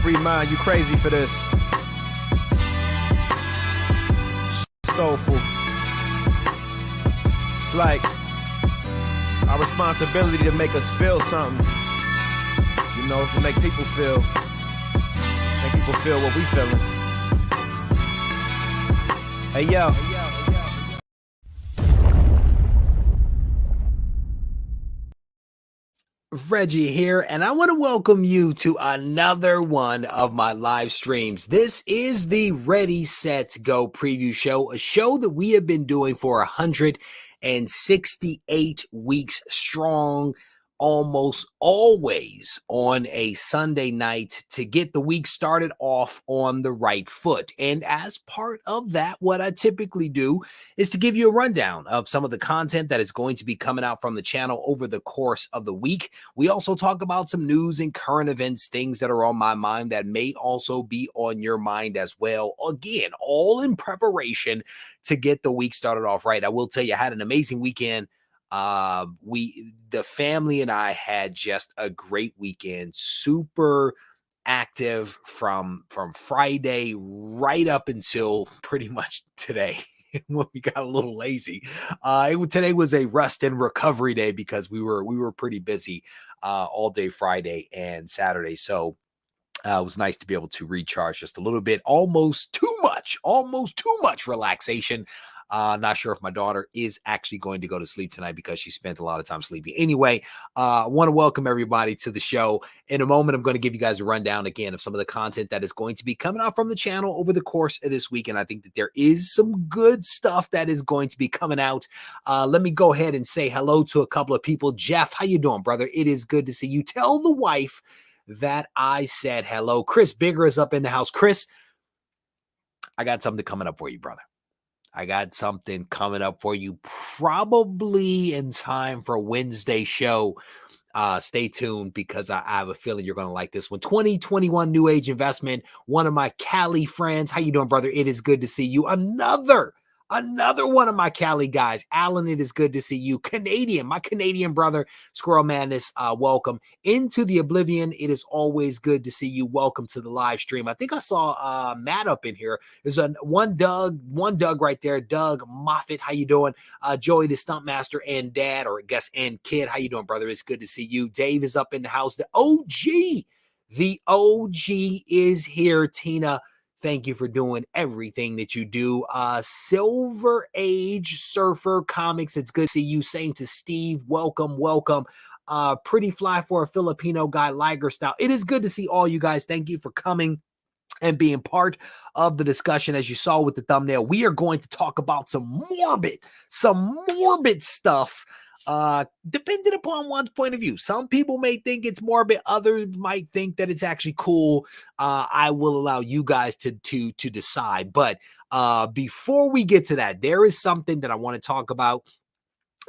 Free mind, you crazy for this. Soulful. It's like our responsibility to make us feel something. You know, to make people feel what we feeling. Hey, yo. Regie here, and I want to welcome you to another one of my live streams. This is the Ready, Set, Go preview show, a show that we have been doing for 168 weeks strong, almost always on a Sunday night to get the week started off on the right foot. And as part of that, what I typically do is to give you a rundown of some of the content that is going to be coming out from the channel over the course of the week. We also talk about some news and current events, things that are on my mind that may also be on your mind as well. Again, all in preparation to get the week started off right. I will tell you, I had an amazing weekend. The family and I had just a great weekend, super active from Friday right up until pretty much today when we got a little lazy. Today was a rest and recovery day because we were pretty busy all day Friday and Saturday. So it was nice to be able to recharge just a little bit, almost too much relaxation. Not sure if my daughter is actually going to go to sleep tonight because she spent a lot of time sleeping. Anyway, I want to welcome everybody to the show. In a moment, I'm going to give you guys a rundown again of some of the content that is going to be coming out from the channel over the course of this week. And I think that there is some good stuff that is going to be coming out. Let me go ahead and say hello to a couple of people. Jeff, how you doing, brother? It is good to see you. Tell the wife that I said hello. Chris Bigger is up in the house. Chris, I got something coming up for you, brother. I got something coming up for you probably in time for Wednesday show. Stay tuned because I have a feeling you're going to like this one. 2021 New Age Investment. One of my Cali friends. How you doing, brother? It is good to see you. Another one of my Cali guys. Alan, it is good to see you. My Canadian brother, Squirrel Madness, welcome. Into the Oblivion, it is always good to see you. Welcome to the live stream. I think I saw Matt up in here. There's one Doug right there. Doug Moffitt, how you doing? Joey, the Stuntmaster, and Dad, or I guess, and Kid, how you doing, brother? It's good to see you. Dave is up in the house. The OG is here. Tina, thank you for doing everything that you do. Silver Age Surfer Comics, it's good to see you. Saying to Steve, welcome. Pretty fly for a Filipino guy, Liger style. It is good to see all you guys. Thank you for coming and being part of the discussion. As you saw with the thumbnail, we are going to talk about some morbid stuff. Depending upon one's point of view. Some people may think it's morbid, others might think that it's actually cool. I will allow you guys to decide. But before we get to that, there is something that I want to talk about.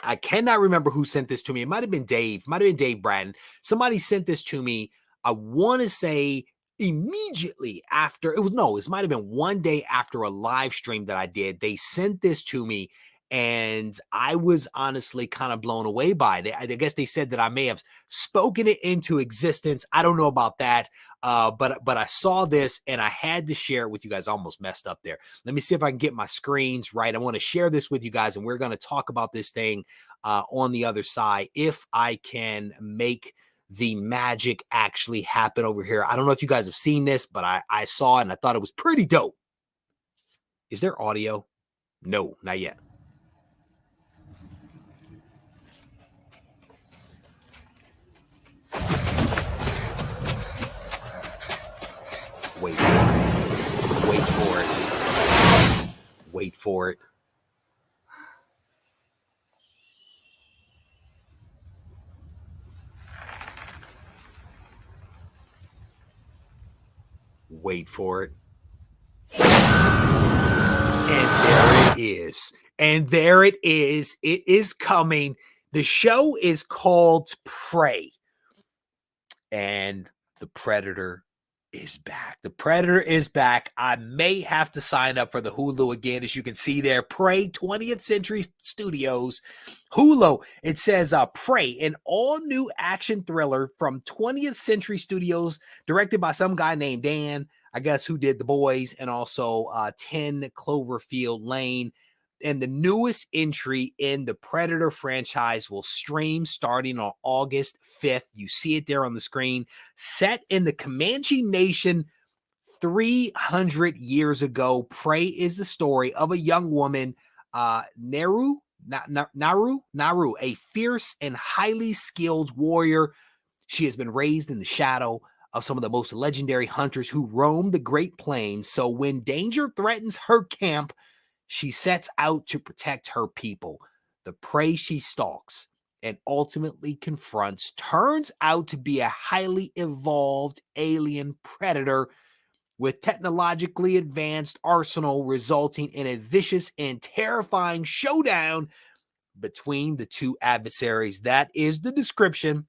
I cannot remember who sent this to me. It might have been Dave. Bratton. Somebody sent this to me. I want to say immediately after. It might have been one day after a live stream that I did. They sent this to me. And I was honestly kind of blown away by it. I guess they said that I may have spoken it into existence. I don't know about that. But I saw this and I had to share it with you guys. I almost messed up there. Let me see if I can get my screens right. I want to share this with you guys, and we're going to talk about this thing on the other side. If I can make the magic actually happen over here. I don't know if you guys have seen this, but I saw it and I thought it was pretty dope. Is there audio? No, not yet. Wait for it. And there it is. It is coming. The show is called Prey. And the Predator is back. The Predator is back. I may have to sign up for the Hulu again. As you can see there, Prey, 20th Century Studios, Hulu. It says Prey, an all-new action thriller from 20th Century Studios, directed by some guy named Dan, I guess, who did The Boys and also 10 Cloverfield Lane. And the newest entry in the Predator franchise will stream starting on August 5th. You see it there on the screen. Set in the Comanche Nation 300 years ago, Prey is the story of a young woman, Naru, a fierce and highly skilled warrior. She has been raised in the shadow of some of the most legendary hunters who roam the Great Plains. So when danger threatens her camp, she sets out to protect her people. The prey she stalks and ultimately confronts turns out to be a highly evolved alien predator with technologically advanced arsenal, resulting in a vicious and terrifying showdown between the two adversaries. That is the description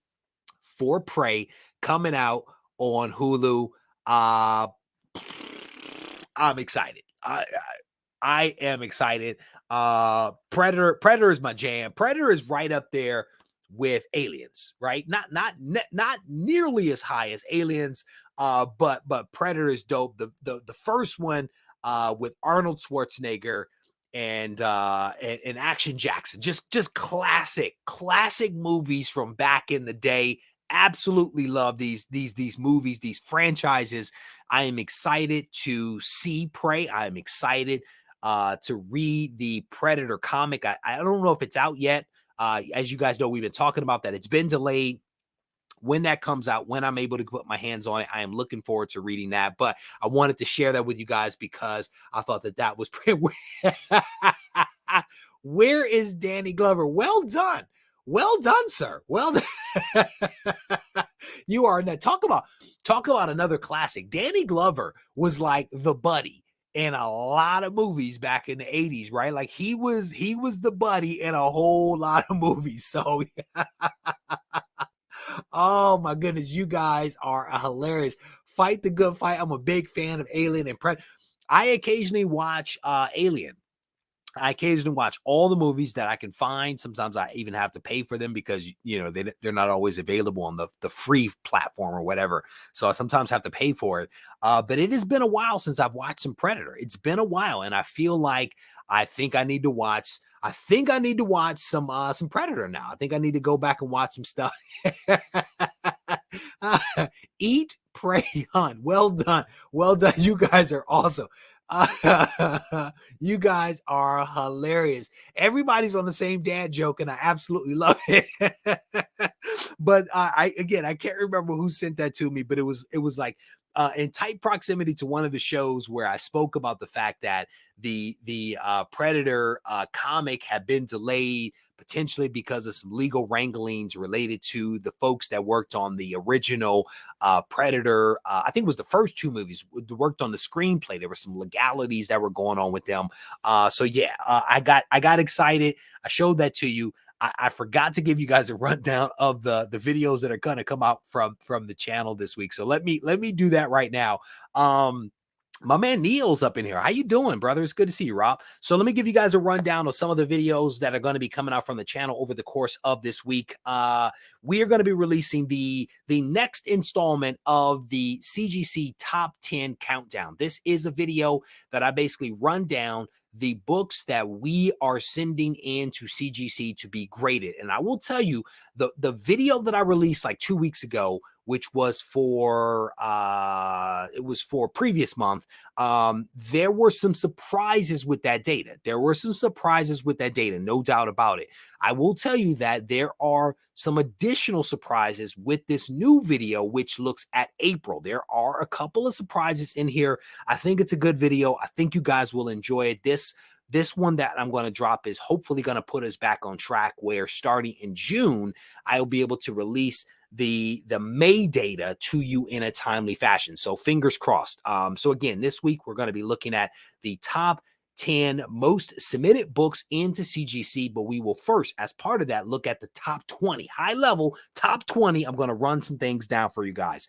for Prey, coming out on Hulu. I'm excited. I am excited. Predator is my jam. Predator is right up there with Aliens, right? Not nearly as high as Aliens, but Predator is dope. The first one with Arnold Schwarzenegger and Action Jackson, just classic movies from back in the day. Absolutely love these movies, these franchises. I am excited to see Prey. I am excited to read the Predator comic. I don't know if it's out yet. As you guys know, we've been talking about that. It's been delayed. When that comes out, when I'm able to put my hands on it, I am looking forward to reading that. But I wanted to share that with you guys because I thought that was pretty. Where is Danny Glover? Well done, sir. Well done. You are now talk about another classic. Danny Glover was like the buddy in a lot of movies back in the 80s, right? Like he was the buddy in a whole lot of movies. So oh my goodness, you guys are hilarious. Fight the good fight. I'm a big fan of Alien and Predator. I occasionally watch Alien. I occasionally watch all the movies that I can find. Sometimes I even have to pay for them because, you know, they're not always available on the free platform or whatever. So I sometimes have to pay for it. But it has been a while since I've watched some Predator. It's been a while. And I feel like I think I need to watch some Predator now. I think I need to go back and watch some stuff. Eat, pray, hunt. Well done. Well done. You guys are awesome. You guys are hilarious. Everybody's on the same dad joke, and I absolutely love it. But I can't remember who sent that to me, but it was like in tight proximity to one of the shows where I spoke about the fact that the Predator comic had been delayed, potentially because of some legal wranglings related to the folks that worked on the original Predator. I think it was the first two movies, worked on the screenplay. There were some legalities that were going on with them. So yeah, I got excited. I showed that to you. I forgot to give you guys a rundown of the videos that are going to come out from the channel this week. So let me do that right now. My man Neil's up in here. How you doing, brother? It's good to see you, Rob. So let me give you guys a rundown of some of the videos that are going to be coming out from the channel over the course of this week. We are going to be releasing the next installment of the CGC Top 10 Countdown. This is a video that I basically run down the books that we are sending in to CGC to be graded. And I will tell you, the video that I released like 2 weeks ago, which was for previous month, there were some surprises with that data. No doubt about it. I will tell you that there are some additional surprises with this new video, which looks at April. There are a couple of surprises in here. I think it's a good video. I think you guys will enjoy it. This one that I'm going to drop is hopefully going to put us back on track, where starting in June, I'll be able to release the May data to you in a timely fashion. So fingers crossed. So again, this week we're going to be looking at the top 10 most submitted books into CGC, but we will first, as part of that, look at the top 20, high level top 20. I'm going to run some things down for you guys.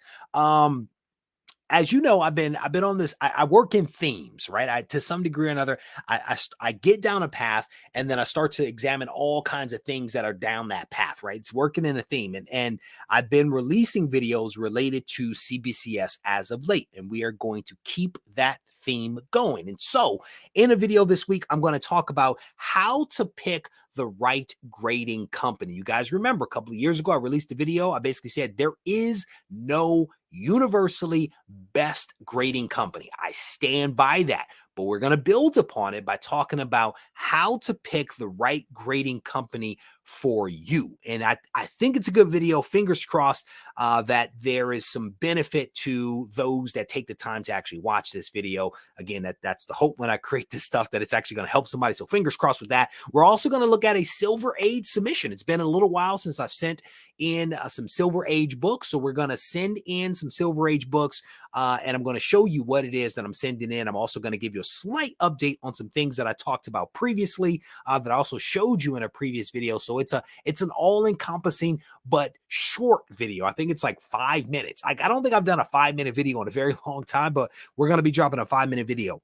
as you know, I've been on this. I work in themes, right? To some degree or another, I get down a path, and then I start to examine all kinds of things that are down that path, right? It's working in a theme, and I've been releasing videos related to CBCS as of late, and we are going to keep that theme going. And so, in a video this week, I'm going to talk about how to pick the right grading company. You guys remember a couple of years ago, I released a video. I basically said there is no universally best grading company. I stand by that. But we're going to build upon it by talking about how to pick the right grading company for you. And I think it's a good video. Fingers crossed that there is some benefit to those that take the time to actually watch this video. Again, that's the hope when I create this stuff, that it's actually going to help somebody. So fingers crossed with that. We're also going to look at a Silver Age submission. It's been a little while since I've sent in some Silver Age books. So we're going to send in some Silver Age books, and I'm going to show you what it is that I'm sending in. I'm also going to give you a slight update on some things that I talked about previously that I also showed you in a previous video. So it's an all-encompassing but short video. I think it's like 5 minutes. I don't think I've done a 5-minute video in a very long time, but we're going to be dropping a 5-minute video.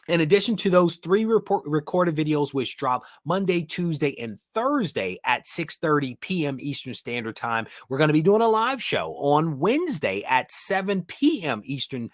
In addition to those 3 recorded videos, which drop Monday, Tuesday, and Thursday at 6:30 p.m. Eastern Standard Time, we're going to be doing a live show on Wednesday at 7 p.m. Eastern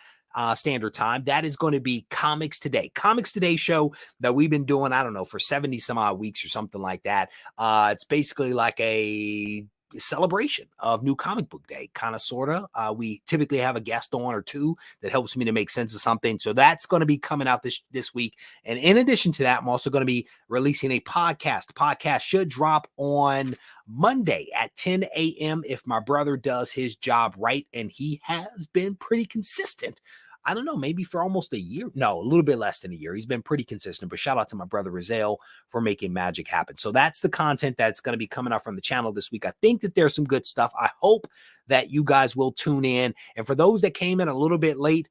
Standard Time. That is going to be Comics Today. Comics Today show that we've been doing, I don't know, for 70 some odd weeks or something like that. It's basically like a celebration of New Comic Book Day, kind of, sort of. We typically have a guest on or two that helps me to make sense of something. So that's going to be coming out this week. And in addition to that, I'm also going to be releasing a podcast. The podcast should drop on Monday at 10 a.m. if my brother does his job right. And he has been pretty consistent. I don't know, maybe for almost a year. No, a little bit less than a year. He's been pretty consistent, but shout out to my brother Rizal for making magic happen. So that's the content that's going to be coming out from the channel this week. I think that there's some good stuff. I hope that you guys will tune in. And for those that came in a little bit late,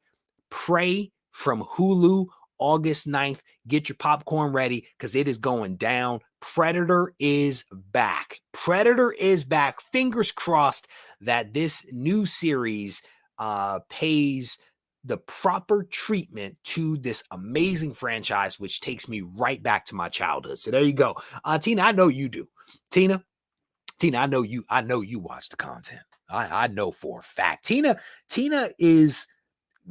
Prey from Hulu, August 9th. Get your popcorn ready because it is going down. Predator is back. Predator is back. Fingers crossed that this new series pays the proper treatment to this amazing franchise, which takes me right back to my childhood. So there you go. Tina, I know you do. Tina, I know you watch the content. I know for a fact. Tina is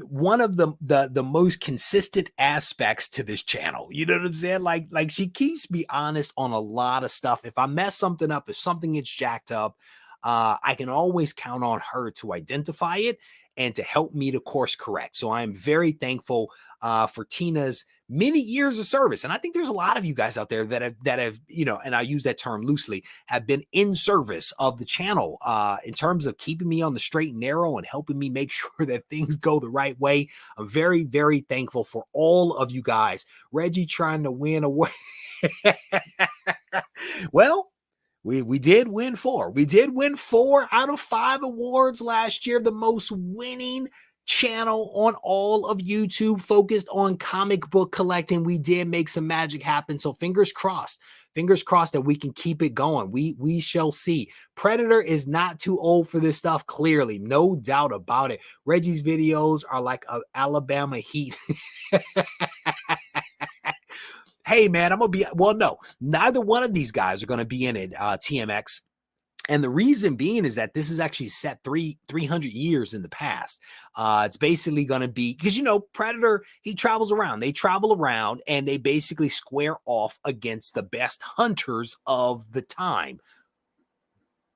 one of the most consistent aspects to this channel. You know what I'm saying? Like she keeps me honest on a lot of stuff. If I mess something up, if something gets jacked up, I can always count on her to identify it and to help me to course correct. So I'm very thankful for Tina's many years of service. And I think there's a lot of you guys out there that have, you know, and I use that term loosely, have been in service of the channel in terms of keeping me on the straight and narrow and helping me make sure that things go the right way. I'm very, very thankful for all of you guys. Reggie trying to win away. Well, we did win 4. We did win 4 out of 5 awards last year. The most winning channel on all of YouTube focused on comic book collecting. We did make some magic happen. So fingers crossed that we can keep it going. We shall see. Predator is not too old for this stuff. Clearly, no doubt about it. Reggie's videos are like Alabama Heat. Hey, man, I'm going to be, well, no, neither one of these guys are going to be in it, TMX. And the reason being is that this is actually set 300 years in the past. It's basically going to be, because, you know, Predator, he travels around. They travel around and they basically square off against the best hunters of the time.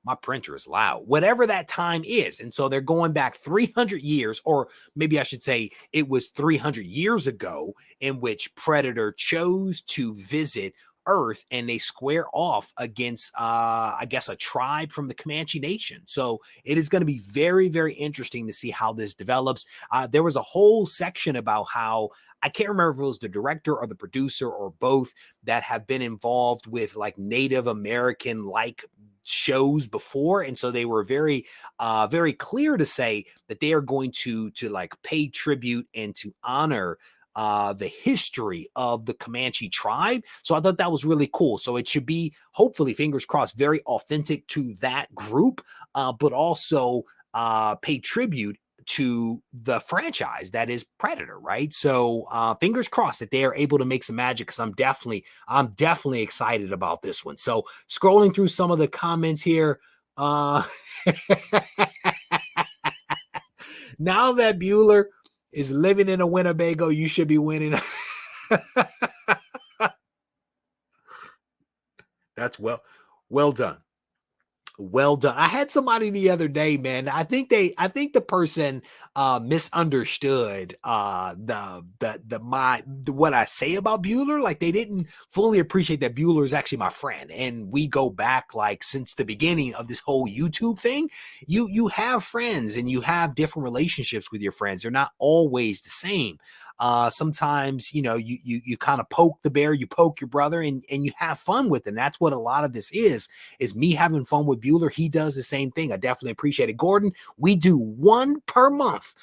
My printer is loud, whatever that time is. And so they're going back 300 years, or maybe I should say it was 300 years ago in which Predator chose to visit Earth, and they square off against, I guess, a tribe from the Comanche Nation. So it is going to be very, very interesting to see how this develops. There was a whole section about how, I can't remember if it was the director or the producer or both, that have been involved with like Native American like shows before, and so they were very very clear to say that they are going to like pay tribute and to honor the history of the Comanche tribe. So I thought that was really cool. So it should be, hopefully, fingers crossed, very authentic to that group, but also pay tribute to the franchise that is Predator, right? So fingers crossed that they are able to make some magic, because I'm definitely excited about this one. So scrolling through some of the comments here, now that Bueller is living in a Winnebago, you should be winning. That's well done. Well done. I had somebody the other day, man. I think the person misunderstood what I say about Bueller. Like, they didn't fully appreciate that Bueller is actually my friend, and we go back like since the beginning of this whole YouTube thing. You have friends, and you have different relationships with your friends. They're not always the same. Sometimes, you know, you kind of poke the bear, you poke your brother, and you have fun with it. And that's what a lot of this is me having fun with Bueller. He does the same thing. I definitely appreciate it. Gordon, we do one per month.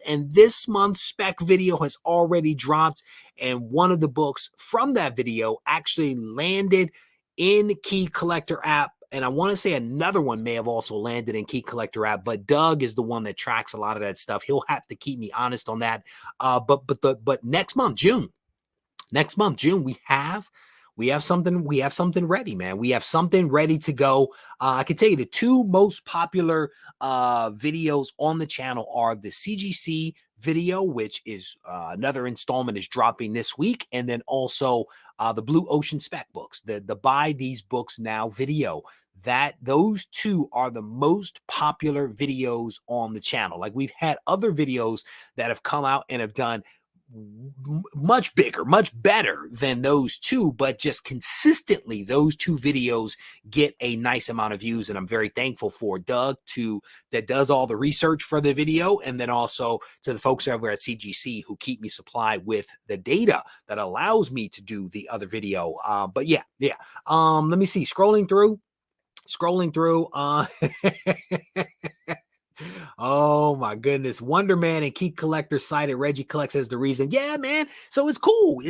And this month's spec video has already dropped. And one of the books from that video actually landed in Key Collector app. And I want to say another one may have also landed in Key Collector app, but Doug is the one that tracks a lot of that stuff. He'll have to keep me honest on that. But next month, June, we have something ready, man. We have something ready to go. I can tell you the two most popular videos on the channel are the CGC video, which is another installment is dropping this week, and then also the Blue Ocean spec books, the Buy These Books Now video. Those two are the most popular videos on the channel. Like, we've had other videos that have come out and have done much bigger, much better than those two, but just consistently those two videos get a nice amount of views, and I'm very thankful for Doug that does all the research for the video, and then also to the folks over at CGC who keep me supplied with the data that allows me to do the other video. But yeah. Let me see, scrolling through oh my goodness. Wonder Man and Key Collector cited Reggie collects as the reason. Yeah, man. So it's cool.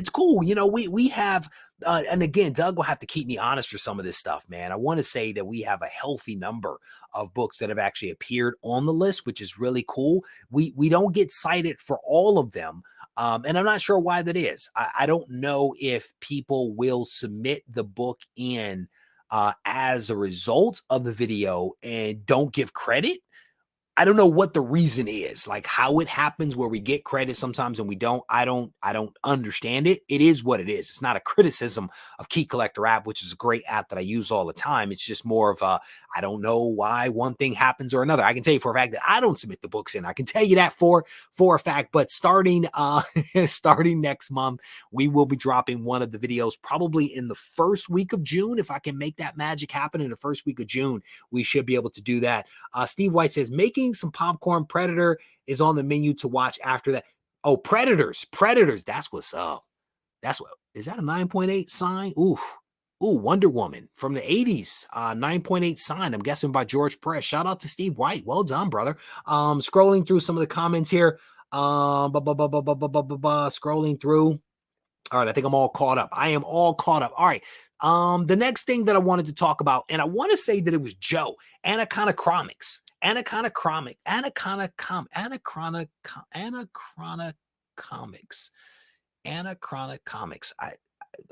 You know, we have and again, Doug will have to keep me honest for some of this stuff, man. I want to say that we have a healthy number of books that have actually appeared on the list, which is really cool. We don't get cited for all of them. And I'm not sure why that is. I don't know if people will submit the book in as a result of the video and don't give credit. I don't know what the reason is, like how it happens where we get credit sometimes and we don't. I don't understand it. It is what it is. It's not a criticism of Key Collector app, which is a great app that I use all the time. It's just more of a, I don't know why one thing happens or another. I can tell you for a fact that I don't submit the books in. I can tell you that for a fact. But starting next month, we will be dropping one of the videos probably in the first week of June. If I can make that magic happen in the first week of June, we should be able to do that. Steve White says, making some popcorn. Predator is on the menu to watch after that. Oh, Predators. That's what's up. Is that a 9.8 sign? Ooh, Wonder Woman from the 80s. 9.8 sign. I'm guessing by George Perez. Shout out to Steve White. Well done, brother. Scrolling through some of the comments here. Scrolling through. All right, I think I'm all caught up. I am all caught up. All right. The next thing that I wanted to talk about, and I want to say that it was Joe, Anaconda Comics. Anaconda Comics. I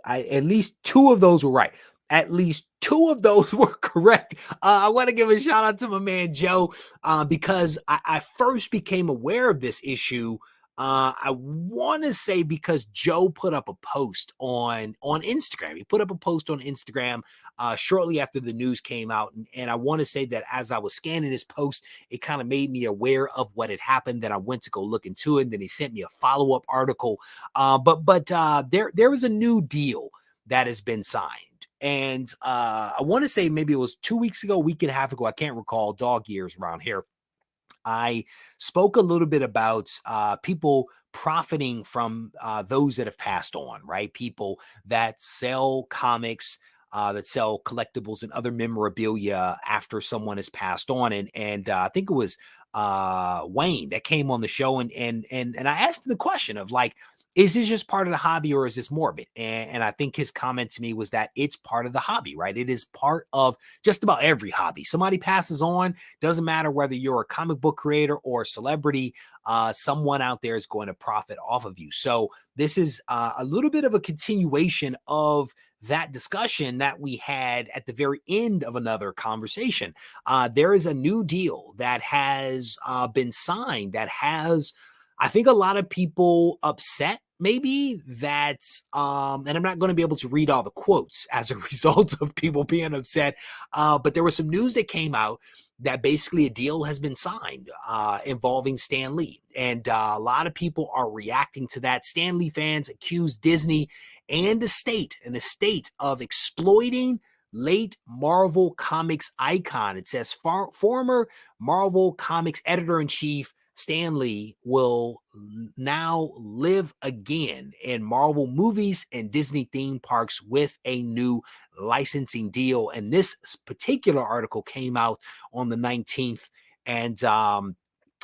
at least two of those were right. At least two of those were correct. I want to give a shout out to my man Joe because I first became aware of this issue. I want to say because Joe put up a post on Instagram. He put up a post on Instagram shortly after the news came out. And I want to say that as I was scanning his post, it kind of made me aware of what had happened. Then I went to go look into it. And then he sent me a follow-up article. But there is a new deal that has been signed. And I want to say maybe it was 2 weeks ago, a week and a half ago. I can't recall, dog years around here. I spoke a little bit about people profiting from those that have passed on, right? People that sell comics, that sell collectibles and other memorabilia after someone has passed on. And I think it was Wayne that came on the show. And I asked him the question of like, is this just part of the hobby or is this morbid? And I think his comment to me was that it's part of the hobby, right? It is part of just about every hobby. Somebody passes on, doesn't matter whether you're a comic book creator or a celebrity, someone out there is going to profit off of you. So this is a little bit of a continuation of that discussion that we had at the very end of another conversation. There is a new deal that has been signed that has, I think, a lot of people upset maybe that and I'm not going to be able to read all the quotes as a result of people being upset, but there was some news that came out that basically a deal has been signed involving Stan Lee, and a lot of people are reacting to that. Stan Lee fans accuse Disney and the state of exploiting late Marvel Comics icon. It says former Marvel Comics editor-in-chief Stan Lee will now live again in Marvel movies and Disney theme parks with a new licensing deal. And this particular article came out on the 19th. And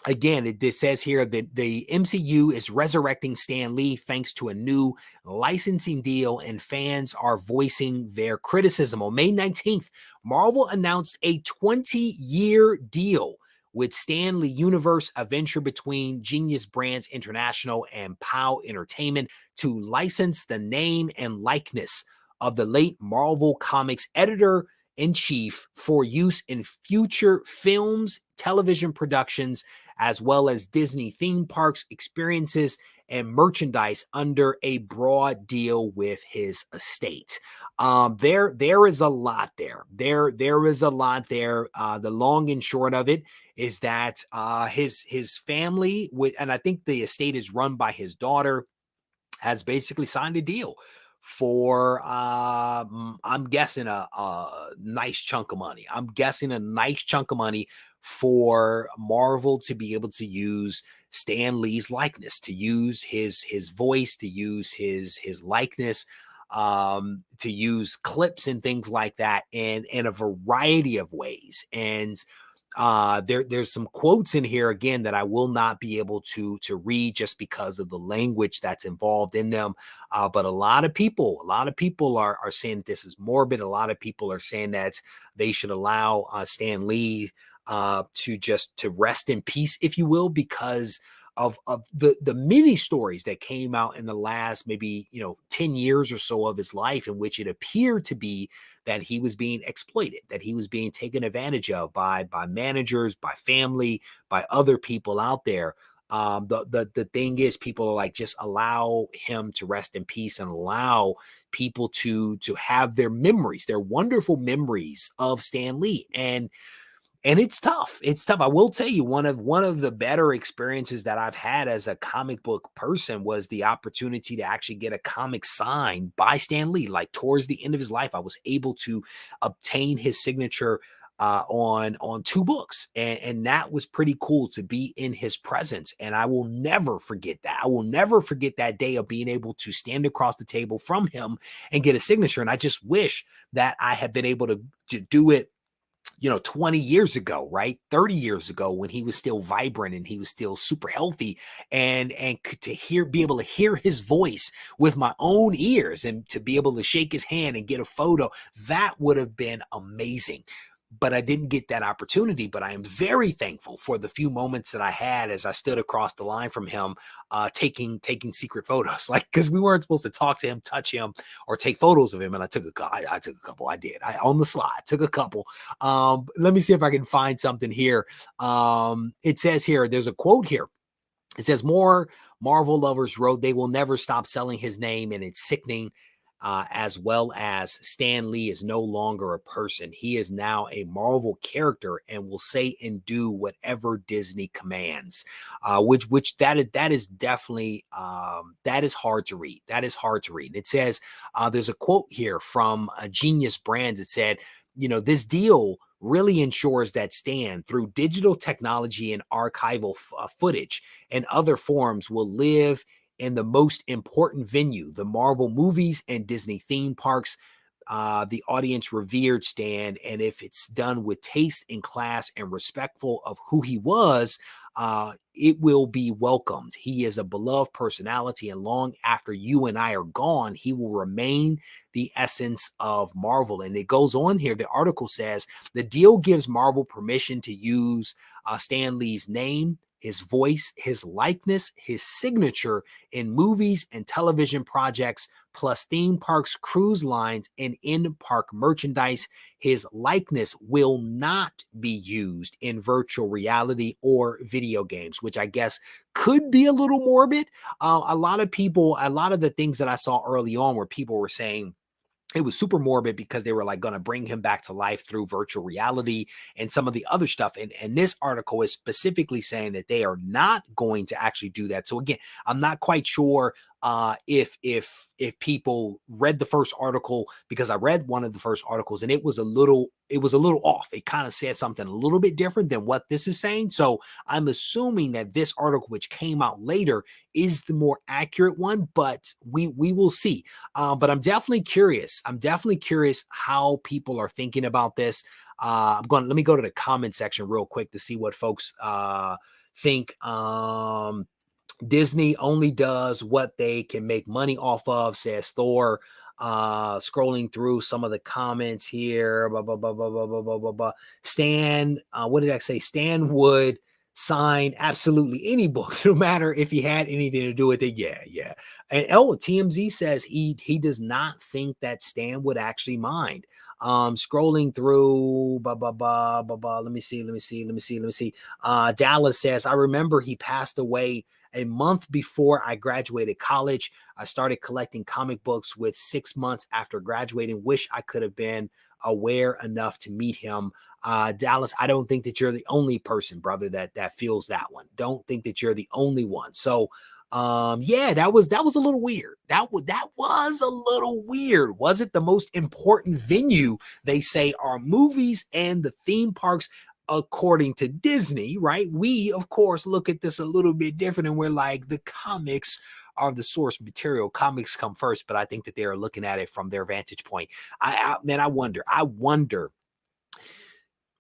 again, it says here that the MCU is resurrecting Stan Lee thanks to a new licensing deal, and fans are voicing their criticism. On May 19th, Marvel announced a 20-year deal with Stan Lee Universe, a venture between Genius Brands International and POW Entertainment, to license the name and likeness of the late Marvel Comics editor-in-chief for use in future films, television productions, as well as Disney theme parks, experiences, and merchandise under a broad deal with his estate. There is a lot there. There is a lot there. The long and short of it is that his family, and I think the estate is run by his daughter, has basically signed a deal for I'm guessing a nice chunk of money. I'm guessing a nice chunk of money for Marvel to be able to use Stan Lee's likeness, to use his voice, to use his likeness, to use clips and things like that in a variety of ways. And there's some quotes in here again that I will not be able to read just because of the language that's involved in them. But a lot of people are saying this is morbid. A lot of people are saying that they should allow Stan Lee to rest in peace, if you will, because of the many stories that came out in the last maybe 10 years or so of his life, in which it appeared to be that he was being exploited, that he was being taken advantage of by managers, by family, by other people out there. The thing is, people are like, just allow him to rest in peace and allow people to have their memories, their wonderful memories of Stan Lee. And it's tough. It's tough. I will tell you, one of the better experiences that I've had as a comic book person was the opportunity to actually get a comic signed by Stan Lee. Like towards the end of his life, I was able to obtain his signature on 2 books, and that was pretty cool to be in his presence. And I will never forget that. I will never forget that day of being able to stand across the table from him and get a signature. And I just wish that I had been able to do it 20 years ago, right? 30 years ago, when he was still vibrant and he was still super healthy, and to be able to hear his voice with my own ears and to be able to shake his hand and get a photo, that would have been amazing. But I didn't get that opportunity. But I am very thankful for the few moments that I had as I stood across the line from him, taking secret photos, like, because we weren't supposed to talk to him, touch him, or take photos of him. And I took a couple. I did. On the slide, took a couple. Let me see if I can find something here. It says here, there's a quote here. It says, more Marvel lovers wrote they will never stop selling his name, and it's sickening. As well as Stan Lee is no longer a person. He is now a Marvel character and will say and do whatever Disney commands, which that is definitely, that is hard to read. That is hard to read. It says, there's a quote here from Genius Brands. It said, this deal really ensures that Stan, through digital technology and archival footage and other forms, will live in the most important venue, the Marvel movies and Disney theme parks, the audience revered Stan, and if it's done with taste and class and respectful of who he was, it will be welcomed. He is a beloved personality, and long after you and I are gone, he will remain the essence of Marvel. And it goes on here. The article says the deal gives Marvel permission to use Stan Lee's name, his voice, his likeness, his signature in movies and television projects, plus theme parks, cruise lines, and in-park merchandise. His likeness will not be used in virtual reality or video games, which I guess could be a little morbid. A lot of the things that I saw early on where people were saying, it was super morbid because they were like going to bring him back to life through virtual reality and some of the other stuff. And this article is specifically saying that they are not going to actually do that. So again, I'm not quite sure if people read the first article, because I read one of the first articles and it was a little off. It kind of said something a little bit different than what this is saying. So I'm assuming that this article, which came out later, is the more accurate one, but we will see. But I'm definitely curious. I'm definitely curious how people are thinking about this. Let me go to the comment section real quick to see what folks think. Disney only does what they can make money off of, says Thor. Scrolling through some of the comments here. Stan, what did I say? Stan would sign absolutely any book, no matter if he had anything to do with it. Yeah. And TMZ says he does not think that Stan would actually mind. Scrolling through, let me see. Dallas says, I remember he passed away a month before I graduated college. I started collecting comic books with 6 months after graduating. Wish I could have been aware enough to meet him. Dallas, I don't think that you're the only person, brother, that feels that one. Don't think that you're the only one. So yeah, that was a little weird. That was a little weird. Was it the most important venue? They say are movies and the theme parks, according to Disney, right? We, of course, look at this a little bit different, and we're like, the comics are the source material. Comics come first, but I think that they are looking at it from their vantage point. I wonder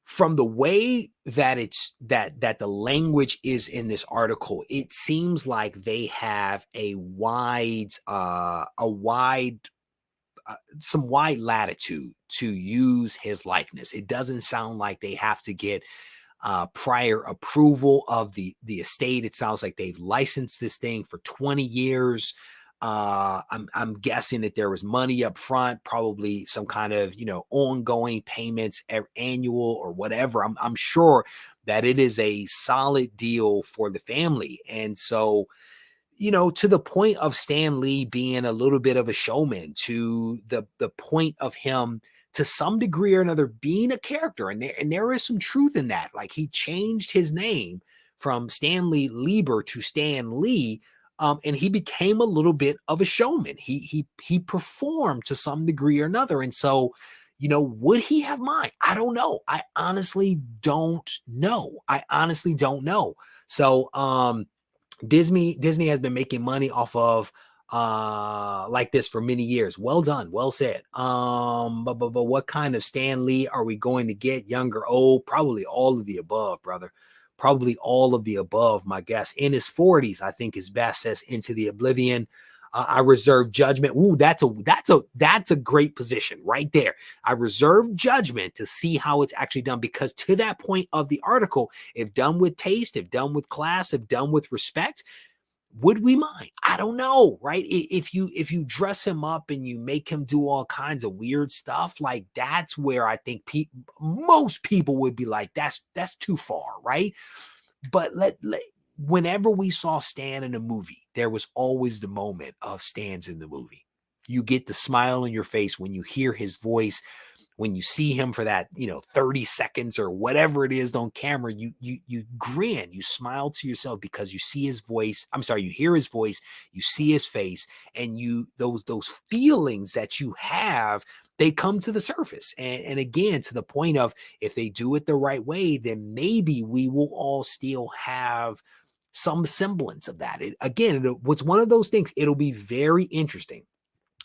from the way that that the language is in this article, it seems like they have some wide latitude to use his likeness. It doesn't sound like they have to get prior approval of the estate. It sounds like they've licensed this thing for 20 years. I'm guessing that there was money up front, probably some kind of, ongoing payments, annual or whatever. I'm sure that it is a solid deal for the family. And so, to the point of Stan Lee being a little bit of a showman, to the point of him to some degree or another being a character, and there is some truth in that. Like, he changed his name from Stanley Lieber to Stan Lee, and he became a little bit of a showman. He performed to some degree or another, and so, would he have mind? I don't know. I honestly don't know. So, Disney has been making money off of like this for many years. Well done, well said. But what kind of Stan Lee are we going to get? Young or old? Probably all of the above, brother. Probably all of the above, my guess. In his 40s, I think his best says Into the Oblivion. I reserve judgment. Ooh, that's a great position right there. I reserve judgment to see how it's actually done, because to that point of the article, if done with taste, if done with class, if done with respect, would we mind? I don't know, right? If you dress him up and you make him do all kinds of weird stuff, like, that's where I think most people would be like, that's too far, right? But whenever we saw Stan in a movie, there was always the moment of Stan's in the movie. You get the smile on your face when you hear his voice, when you see him for that, 30 seconds or whatever it is on camera, you grin, you smile to yourself because you see his voice. I'm sorry, you hear his voice, you see his face, and those feelings that you have, they come to the surface. And again, to the point of, if they do it the right way, then maybe we will all still have some semblance of that. It was one of those things. It'll be very interesting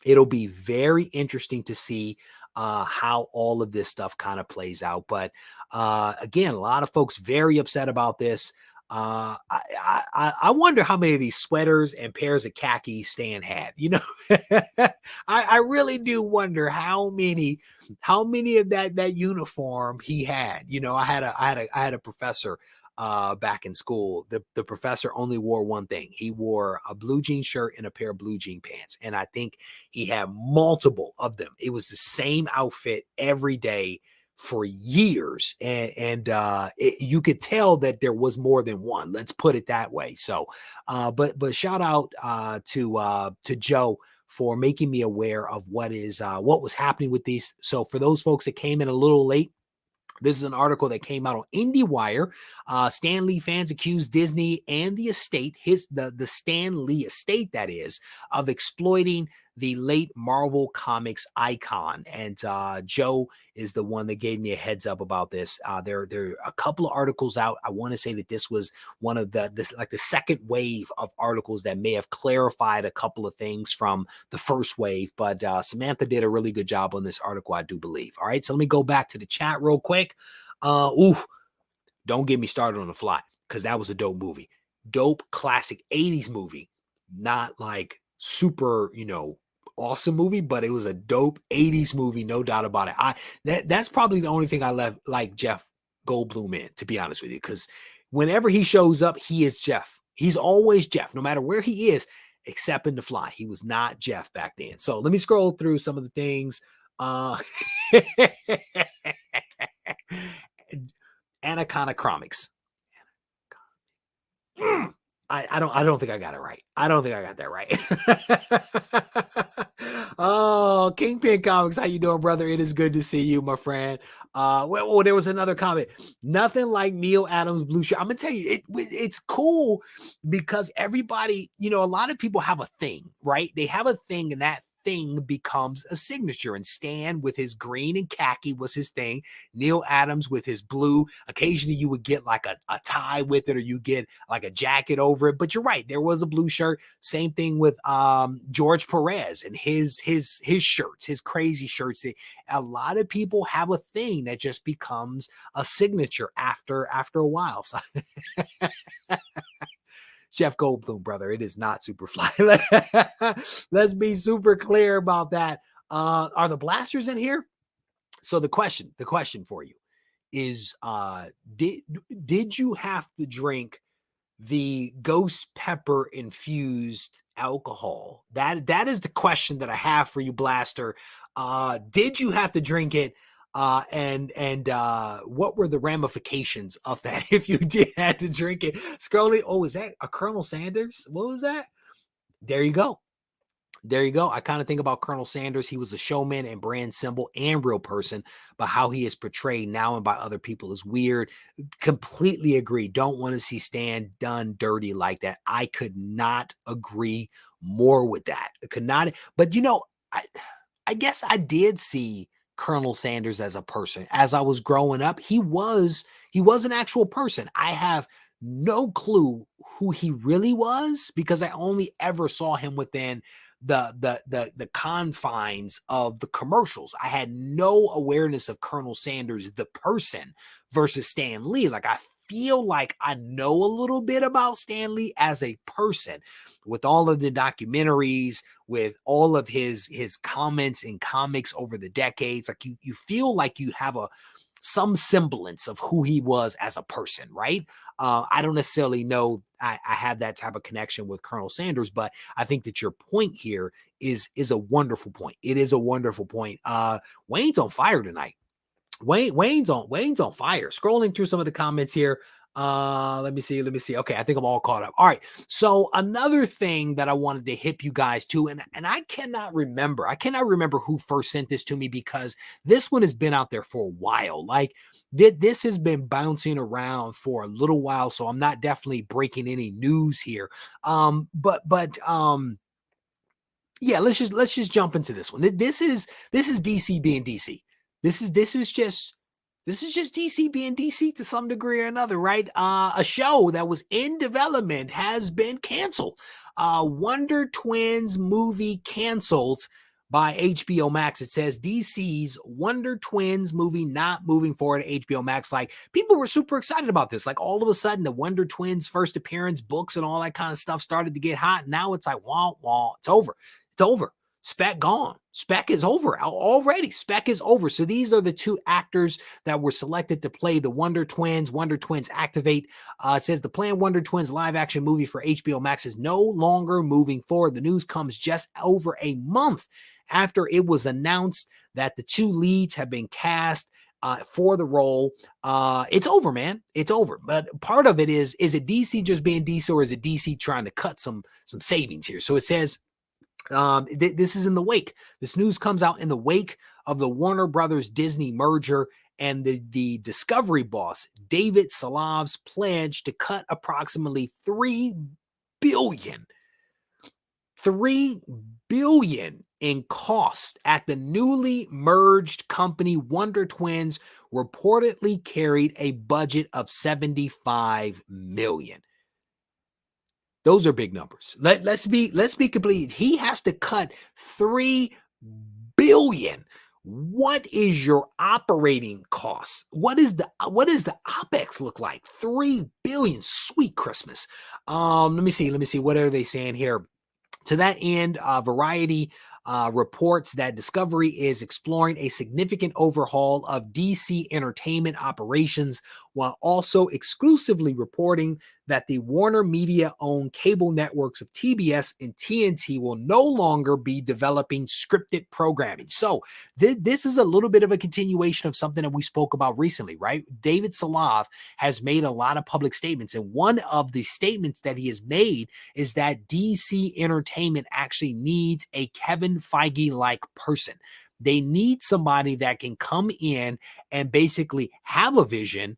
it'll be very interesting to see how all of this stuff kind of plays out. But again, a lot of folks very upset about this. I wonder how many of these sweaters and pairs of khakis Stan had. You know, I really do wonder how many of that uniform he had. You know, I had a professor back in school. The professor only wore one thing. He wore a blue jean shirt and a pair of blue jean pants. And I think he had multiple of them. It was the same outfit every day for years. And you could tell that there was more than one. Let's put it that way. So, but shout out to Joe for making me aware of what was happening with these. So for those folks that came in a little late, this is an article that came out on IndieWire. Stan Lee fans accuse Disney and the estate, the Stan Lee estate, that is, of exploiting the late Marvel Comics icon. And Joe is the one that gave me a heads up about this. There are a couple of articles out. I want to say that this was one of the second wave of articles that may have clarified a couple of things from the first wave. But Samantha did a really good job on this article, I do believe. All right, so let me go back to the chat real quick. Don't get me started on The Fly, because that was a dope movie. Dope classic 80s movie. Not like super, awesome movie, but it was a dope 80s movie, no doubt about it. That's probably the only thing I left like Jeff Goldblum in, to be honest with you, because whenever he shows up, he is Jeff. He's always Jeff, no matter where he is, except in The Fly. He was not Jeff back then. So let me scroll through some of the things. Anaconda Comics. I don't think I got it right. I don't think I got that right. Oh, Kingpin Comics, how you doing, brother? It is good to see you, my friend. There was another comment. Nothing like Neil Adams' blue shirt. I'm gonna tell you, it's cool because everybody, a lot of people have a thing, right? They have a thing, and that thing becomes a signature. And Stan with his green and khaki was his thing. Neil Adams with his blue. Occasionally you would get like a tie with it, or you get like a jacket over it. But you're right, there was a blue shirt. Same thing with George Perez and his shirts, his crazy shirts. A lot of people have a thing that just becomes a signature after a while. So Jeff Goldblum, brother, it is not Superfly. Let's be super clear about that. Are the blasters in here? So the question for you is, did you have to drink the ghost pepper infused alcohol? That is the question that I have for you, Blaster. Did you have to drink it? And what were the ramifications of that if you did have to drink it? Scrolling. Oh, is that a Colonel Sanders? What was that? There you go. I kind of think about Colonel Sanders. He was a showman and brand symbol and real person, but how he is portrayed now and by other people is weird. Completely agree. Don't want to see Stan done dirty like that. I could not agree more with that. I could not. But I guess I did see Colonel Sanders as a person. As I was growing up, he was an actual person. I have no clue who he really was because I only ever saw him within the confines of the commercials. I had no awareness of Colonel Sanders, the person, versus Stan Lee. Like, I feel like I know a little bit about Stan Lee as a person with all of the documentaries, with all of his comments in comics over the decades. Like, you feel like you have some semblance of who he was as a person, right? I don't necessarily know I have that type of connection with Colonel Sanders, but I think that your point here is a wonderful point. It is a wonderful point. Wayne's on fire tonight. Wayne's on fire. Scrolling through some of the comments here. Let me see. Okay, I think I'm all caught up. All right. So another thing that I wanted to hip you guys to, and I cannot remember who first sent this to me, because this one has been out there for a while. Like, this has been bouncing around for a little while, so I'm not definitely breaking any news here. Yeah, let's just jump into this one. This is DC being DC. This is just DC being DC to some degree or another, right? A show that was in development has been canceled. Wonder Twins movie canceled by HBO Max. It says DC's Wonder Twins movie not moving forward to HBO Max. Like, people were super excited about this. Like, all of a sudden, the Wonder Twins first appearance, books, and all that kind of stuff started to get hot. Now it's like, wah, wah, it's over. It's over. Spec gone. Spec is over already. Spec is over. So these are the two actors that were selected to play the Wonder Twins. Wonder Twins activate. It says the planned Wonder Twins live action movie for HBO Max is no longer moving forward. The news comes just over a month after it was announced that the two leads have been cast for the role. It's over, man. It's over. But part of it is it DC just being DC, or is it DC trying to cut some savings here? So it says, this is in the wake. This news comes out in the wake of the Warner Brothers Disney merger and the Discovery boss, David Salav's pledge to cut approximately $3 billion in cost at the newly merged company. Wonder Twins reportedly carried a budget of $75 million. Those are big numbers. Let's be complete. He has to cut $3 billion. What is your operating cost? What is the OpEx look like? $3 billion. Sweet Christmas. Let me see. What are they saying here? To that end, Variety reports that Discovery is exploring a significant overhaul of DC entertainment operations, while also exclusively reporting that the Warner Media-owned cable networks of TBS and TNT will no longer be developing scripted programming. So this is a little bit of a continuation of something that we spoke about recently, right? David Salav has made a lot of public statements, and one of the statements that he has made is that DC Entertainment actually needs a Kevin Feige-like person. They need somebody that can come in and basically have a vision,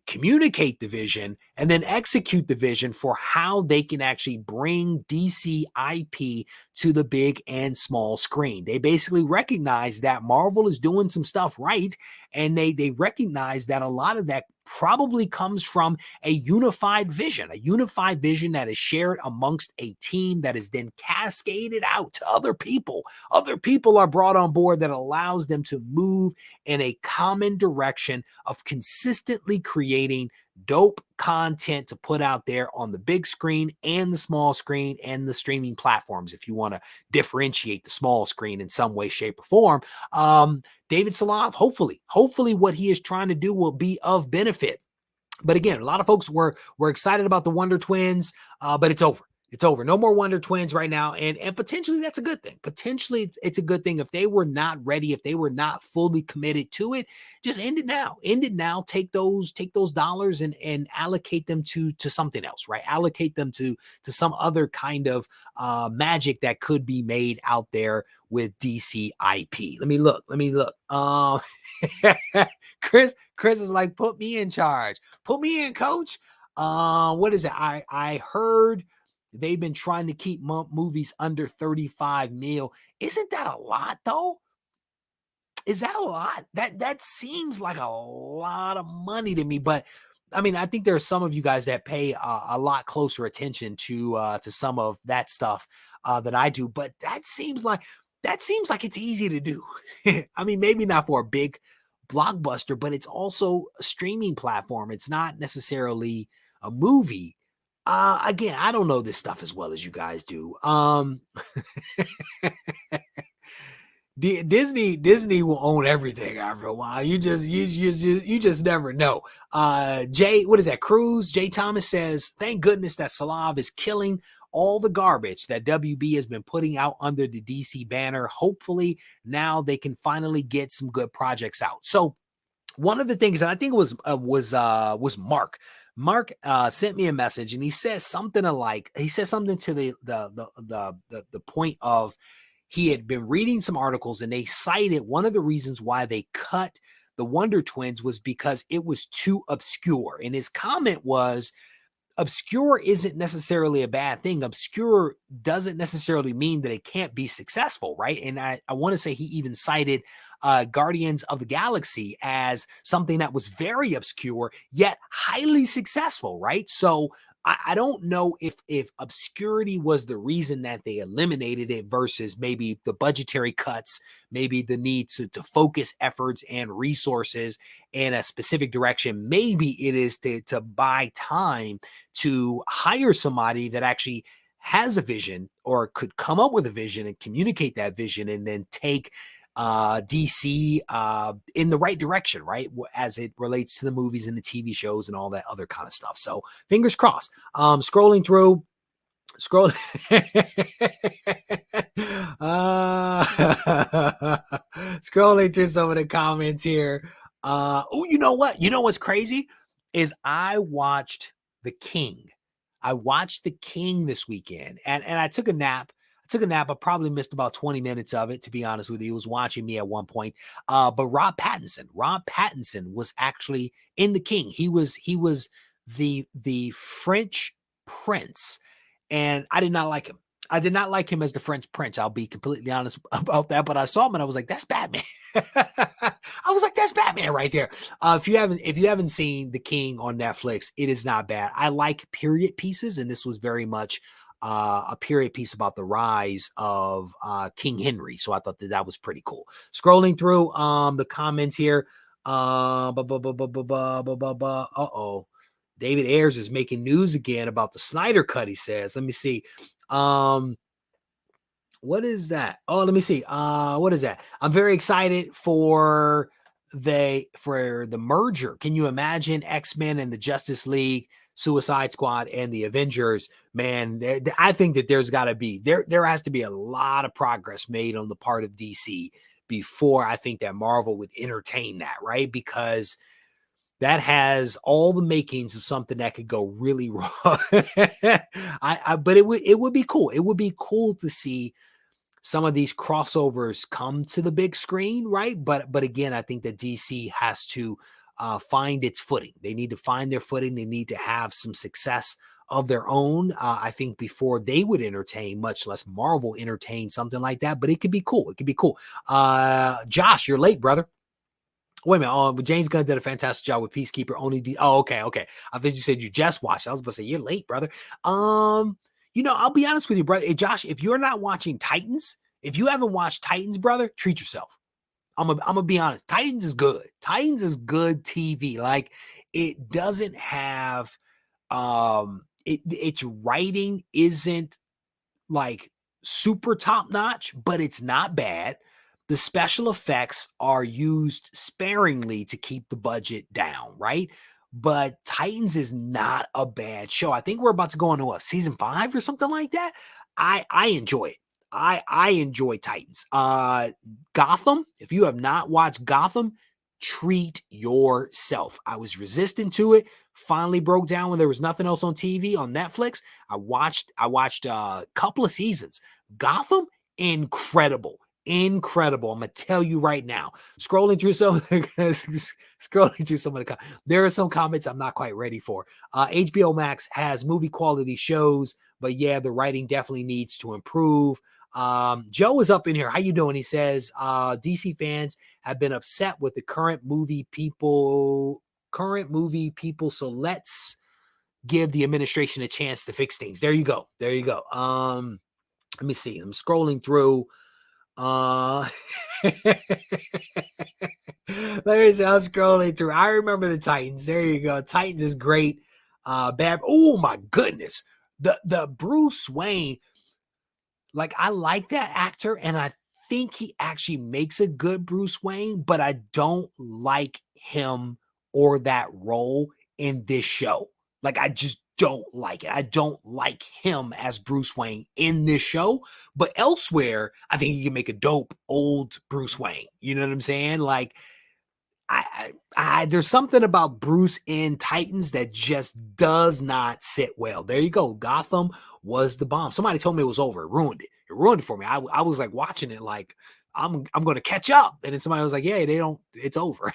communicate the vision, and then execute the vision for how they can actually bring DC IP to the big and small screen. They basically recognize that Marvel is doing some stuff right, and they recognize that a lot of that probably comes from a unified vision that is shared amongst a team that is then cascaded out to other people. Other people are brought on board that allows them to move in a common direction of consistently creating dope content to put out there on the big screen and the small screen and the streaming platforms, if you want to differentiate the small screen in some way, shape, or form. David Salav, hopefully what he is trying to do will be of benefit. But again, a lot of folks were excited about the Wonder Twins, but it's over. It's over. No more Wonder Twins right now. And potentially that's a good thing. Potentially it's a good thing. If they were not ready, if they were not fully committed to it, just end it now. End it now. Take those dollars and allocate them to something else, right? Allocate them to some other kind of magic that could be made out there with DC IP. Let me look. Chris is like, put me in charge. Put me in, coach. What is it? I heard they've been trying to keep movies under 35 mil. Isn't that a lot, though? Is that a lot? That seems like a lot of money to me. But I mean, I think there are some of you guys that pay a lot closer attention to some of that stuff than I do. But that seems like it's easy to do. I mean, maybe not for a big blockbuster, but it's also a streaming platform. It's not necessarily a movie. Again, I don't know this stuff as well as you guys do. Disney will own everything after a while. You just never know. What is that? Cruz Jay Thomas says, thank goodness that Salav is killing all the garbage that WB has been putting out under the DC banner. Hopefully now they can finally get some good projects out. So one of the things, and I think it was Mark. Mark sent me a message, and he says something to the point of, he had been reading some articles, and they cited one of the reasons why they cut the Wonder Twins was because it was too obscure. And his comment was, obscure isn't necessarily a bad thing. Obscure doesn't necessarily mean that it can't be successful, right? And I want to say he even cited Guardians of the Galaxy as something that was very obscure, yet highly successful, right? So I don't know if obscurity was the reason that they eliminated it versus maybe the budgetary cuts, maybe the need to focus efforts and resources in a specific direction. Maybe it is to buy time to hire somebody that actually has a vision or could come up with a vision and communicate that vision and then take DC in the right direction, right? As it relates to the movies and the TV shows and all that other kind of stuff. So fingers crossed. Scrolling through, scrolling through some of the comments here. Oh, you know what? You know what's crazy is I watched The King. I watched The King this weekend, and I took a nap. I probably missed about 20 minutes of it, to be honest with you. He was watching me at one point. But Rob Pattinson was actually in The King. He was the French prince, and I did not like him. I did not like him as the French prince. I'll be completely honest about that. But I saw him and I was like, that's Batman. I was like, that's Batman right there. If you haven't seen The King on Netflix, it is not bad. I like period pieces, and this was very much a period piece about the rise of King Henry. So I thought that was pretty cool. Scrolling through the comments here. Uh-oh. David Ayers is making news again about the Snyder Cut, he says. Let me see. What is that? Oh, let me see. What is that? I'm very excited for the merger. Can you imagine X-Men and the Justice League, Suicide Squad, and the Avengers? Man, I think that there has to be a lot of progress made on the part of DC before I think that Marvel would entertain that, right? Because that has all the makings of something that could go really wrong. But it would be cool. It would be cool to see some of these crossovers come to the big screen, right? But again, I think that DC has to find its footing. They need to find their footing. They need to have some success of their own, I think, before they would entertain, much less Marvel entertain something like that. But it could be cool. It could be cool. Josh, you're late, brother. Wait a minute. James Gunn did a fantastic job with Peacekeeper. Okay. I think you said you just watched. I was about to say you're late, brother. I'll be honest with you, brother. Hey, Josh, if you're not watching Titans, if you haven't watched Titans, brother, treat yourself. I'm gonna be honest. Titans is good. Titans is good TV. Like, it doesn't have its writing isn't like super top notch, but it's not bad. The special effects are used sparingly to keep the budget down, right? But Titans is not a bad show. I think we're about to go into season 5 or something like that. I enjoy it. I enjoy Titans. Gotham, if you have not watched Gotham, treat yourself. I was resistant to it. Finally broke down when there was nothing else on TV on Netflix. I watched a couple of seasons. Gotham, incredible. I'm gonna tell you right now. Scrolling through some of the there are some comments I'm not quite ready for. HBO Max has movie quality shows, but yeah, the writing definitely needs to improve. Joe is up in here. How you doing? He says DC fans have been upset with the current movie people. So let's give the administration a chance to fix things. There you go. Let me see. I'm scrolling through. Let me see. I'm scrolling through. I remember the Titans. There you go. Titans is great. Oh my goodness. The Bruce Wayne. Like, I like that actor, and I think he actually makes a good Bruce Wayne, but I don't like him or that role in this show. Like, I just don't like it. I don't like him as Bruce Wayne in this show, but elsewhere, I think he can make a dope old Bruce Wayne. You know what I'm saying? Like, there's something about Bruce in Titans that just does not sit well. There you go. Gotham was the bomb. Somebody told me it was over. It ruined it. It ruined it for me. I was like watching it like I'm going to catch up. And then somebody was like, yeah, it's over.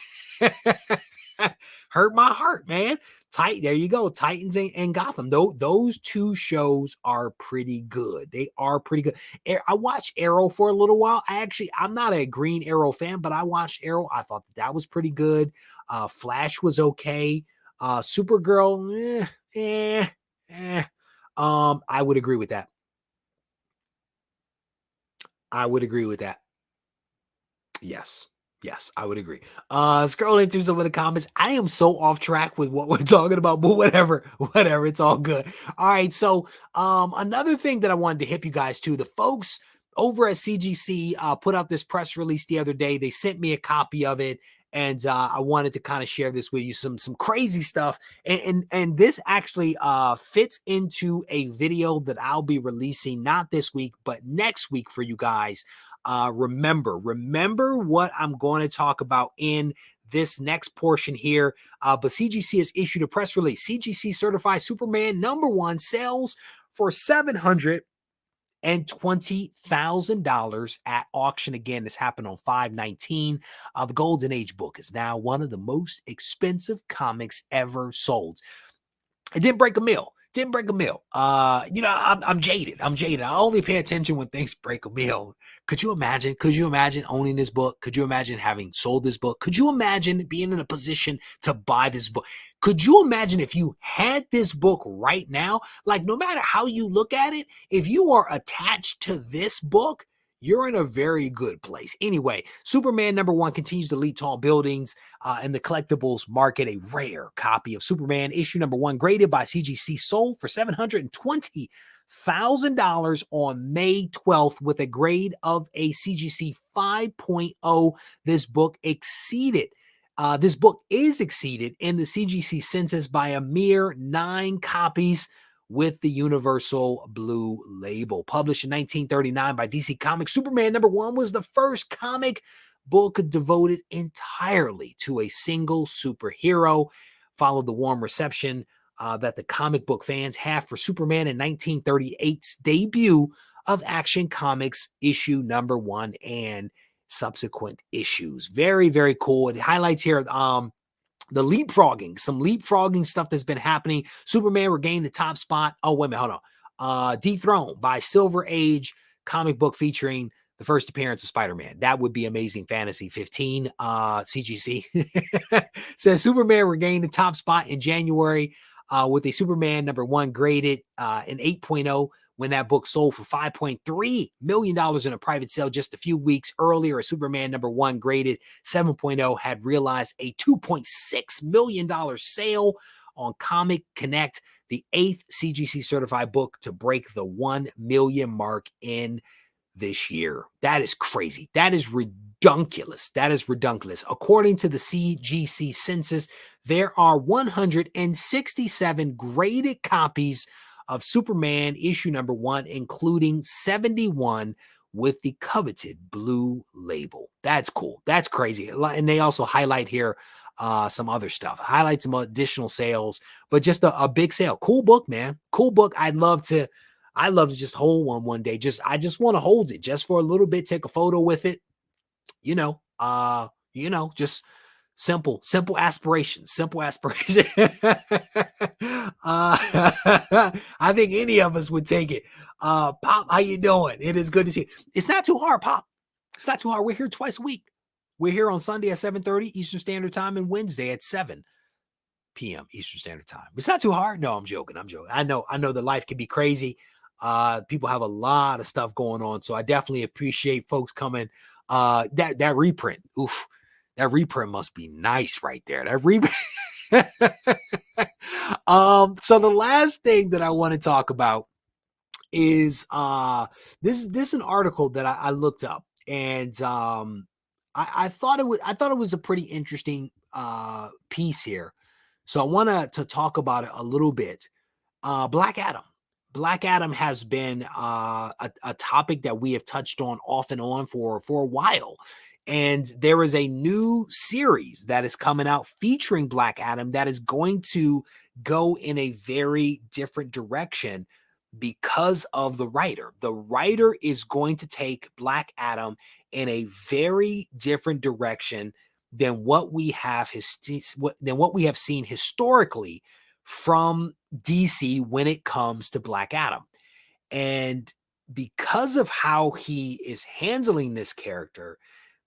Hurt my heart, man. There you go. Titans and Gotham. Those two shows are pretty good. They are pretty good. I watched Arrow for a little while. I'm not a Green Arrow fan, but I watched Arrow. I thought that was pretty good. Flash was okay. Supergirl, I would agree with that. I would agree with that. Yes. Yes, I would agree. Scrolling through some of the comments, I am so off track with what we're talking about, but whatever, it's all good. All right, so another thing that I wanted to hip you guys to, the folks over at CGC put out this press release the other day. They sent me a copy of it, and I wanted to kind of share this with you. Some crazy stuff, and this actually fits into a video that I'll be releasing not this week, but next week for you guys. Remember what I'm going to talk about in this next portion here. But CGC has issued a press release. CGC certified Superman #1 sells for $720,000 at auction. Again, this happened on 5/19. The Golden Age book is now one of the most expensive comics ever sold. It didn't break a mill. I'm jaded. I only pay attention when things break a mill. Could you imagine owning this book? Could you imagine having sold this book? Could you imagine being in a position to buy this book? Could you imagine if you had this book right now? Like, no matter how you look at it, if you are attached to this book, you're in a very good place. Anyway, Superman #1 continues to leap tall buildings in the collectibles market. A rare copy of Superman issue #1 graded by CGC sold for $720,000 on May 12th with a grade of a CGC 5.0. This book is exceeded in the CGC census by a mere 9 copies with the Universal Blue label. Published in 1939 by DC Comics, Superman #1 was the first comic book devoted entirely to a single superhero. Followed the warm reception that the comic book fans have for Superman in 1938's debut of Action Comics issue #1 and subsequent issues. Very, very cool. It highlights here the some leapfrogging stuff that's been happening. Superman regained the top spot. Oh, wait a minute, hold on. Dethroned by Silver Age comic book featuring the first appearance of Spider-Man. That would be Amazing Fantasy 15. CGC says Superman regained the top spot in January with a Superman #1 graded an 8.0 when that book sold for $5.3 million in a private sale just a few weeks earlier. A Superman #1 graded 7.0 had realized a $2.6 million sale on Comic Connect, the 8th CGC certified book to break the 1 million mark in this year. That is crazy. That is redunculous. According to the CGC census, there are 167 graded copies of Superman issue #1, including 71 with the coveted blue label. That's cool. That's crazy. And they also highlight here some other stuff, highlight some additional sales, but just a big sale. Cool book, man. Cool book. I'd love to just hold one day. I just want to hold it just for a little bit, take a photo with it. Just simple aspirations. I think any of us would take it. Pop, how you doing? It is good to see you. It's not too hard, Pop. It's not too hard. We're here twice a week. We're here on Sunday at 7:30 Eastern Standard Time and Wednesday at 7 p.m. Eastern Standard Time. It's not too hard. No, I'm joking. I know that life can be crazy. People have a lot of stuff going on, so I definitely appreciate folks coming. That reprint. Oof. That reprint must be nice right there. That reprint. So the last thing that I want to talk about is this is an article that I looked up, and I thought it was a pretty interesting piece here. So I want to talk about it a little bit. Black Adam. Black Adam has been a topic that we have touched on off and on for a while. And there is a new series that is coming out featuring Black Adam that is going to go in a very different direction because of the writer. The writer is going to take Black Adam in a very different direction than what we have seen historically from DC when it comes to Black Adam. And because of how he is handling this character,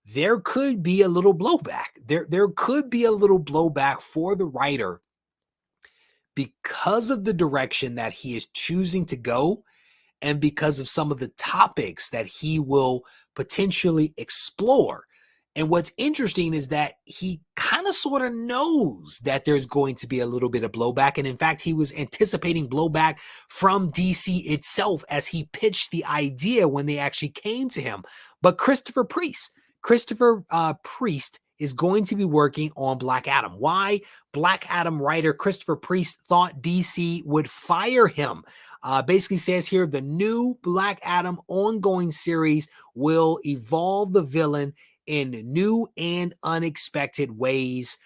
there could be a little blowback. There could be a little blowback for the writer because of the direction that he is choosing to go and because of some of the topics that he will potentially explore. And what's interesting is that he kind of sort of knows that there's going to be a little bit of blowback. And in fact, he was anticipating blowback from DC itself as he pitched the idea when they actually came to him. But Christopher Priest is going to be working on Black Adam. Why? Black Adam writer Christopher Priest thought DC would fire him. Basically says here, the new Black Adam ongoing series will evolve the villain in new and unexpected ways.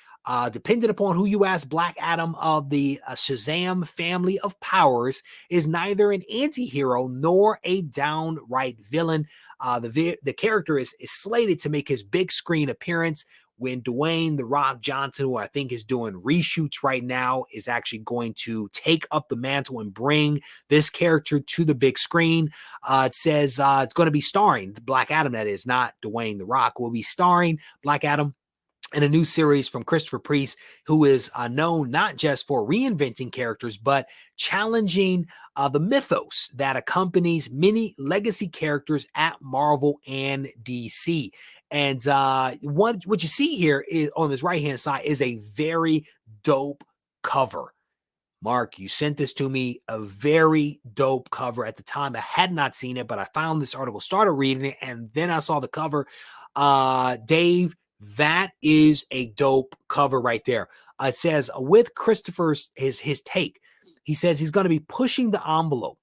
Depending upon who you ask, Black Adam of the Shazam family of powers is neither an anti-hero nor a downright villain. The character is slated to make his big screen appearance when Dwayne "The Rock" Johnson, who I think is doing reshoots right now, is actually going to take up the mantle and bring this character to the big screen. It says it's going to be starring Black Adam, that is, not Dwayne "The Rock", will be starring Black Adam in a new series from Christopher Priest, who is known not just for reinventing characters, but challenging the mythos that accompanies many legacy characters at Marvel and DC. And what you see here is on this right-hand side is a very dope cover. Mark, you sent this to me, a very dope cover. At the time, I had not seen it, but I found this article, started reading it, and then I saw the cover. Dave, that is a dope cover right there. It says, with Christopher's his take, he says he's going to be pushing the envelope,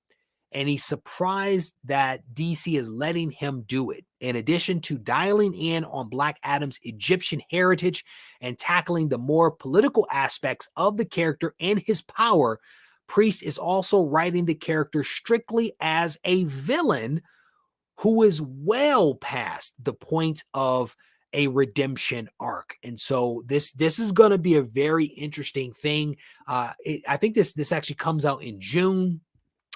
and he's surprised that DC is letting him do it. In addition to dialing in on Black Adam's Egyptian heritage and tackling the more political aspects of the character and his power, Priest is also writing the character strictly as a villain who is well past the point of a redemption arc. And so this is going to be a very interesting thing. I think this actually comes out in June.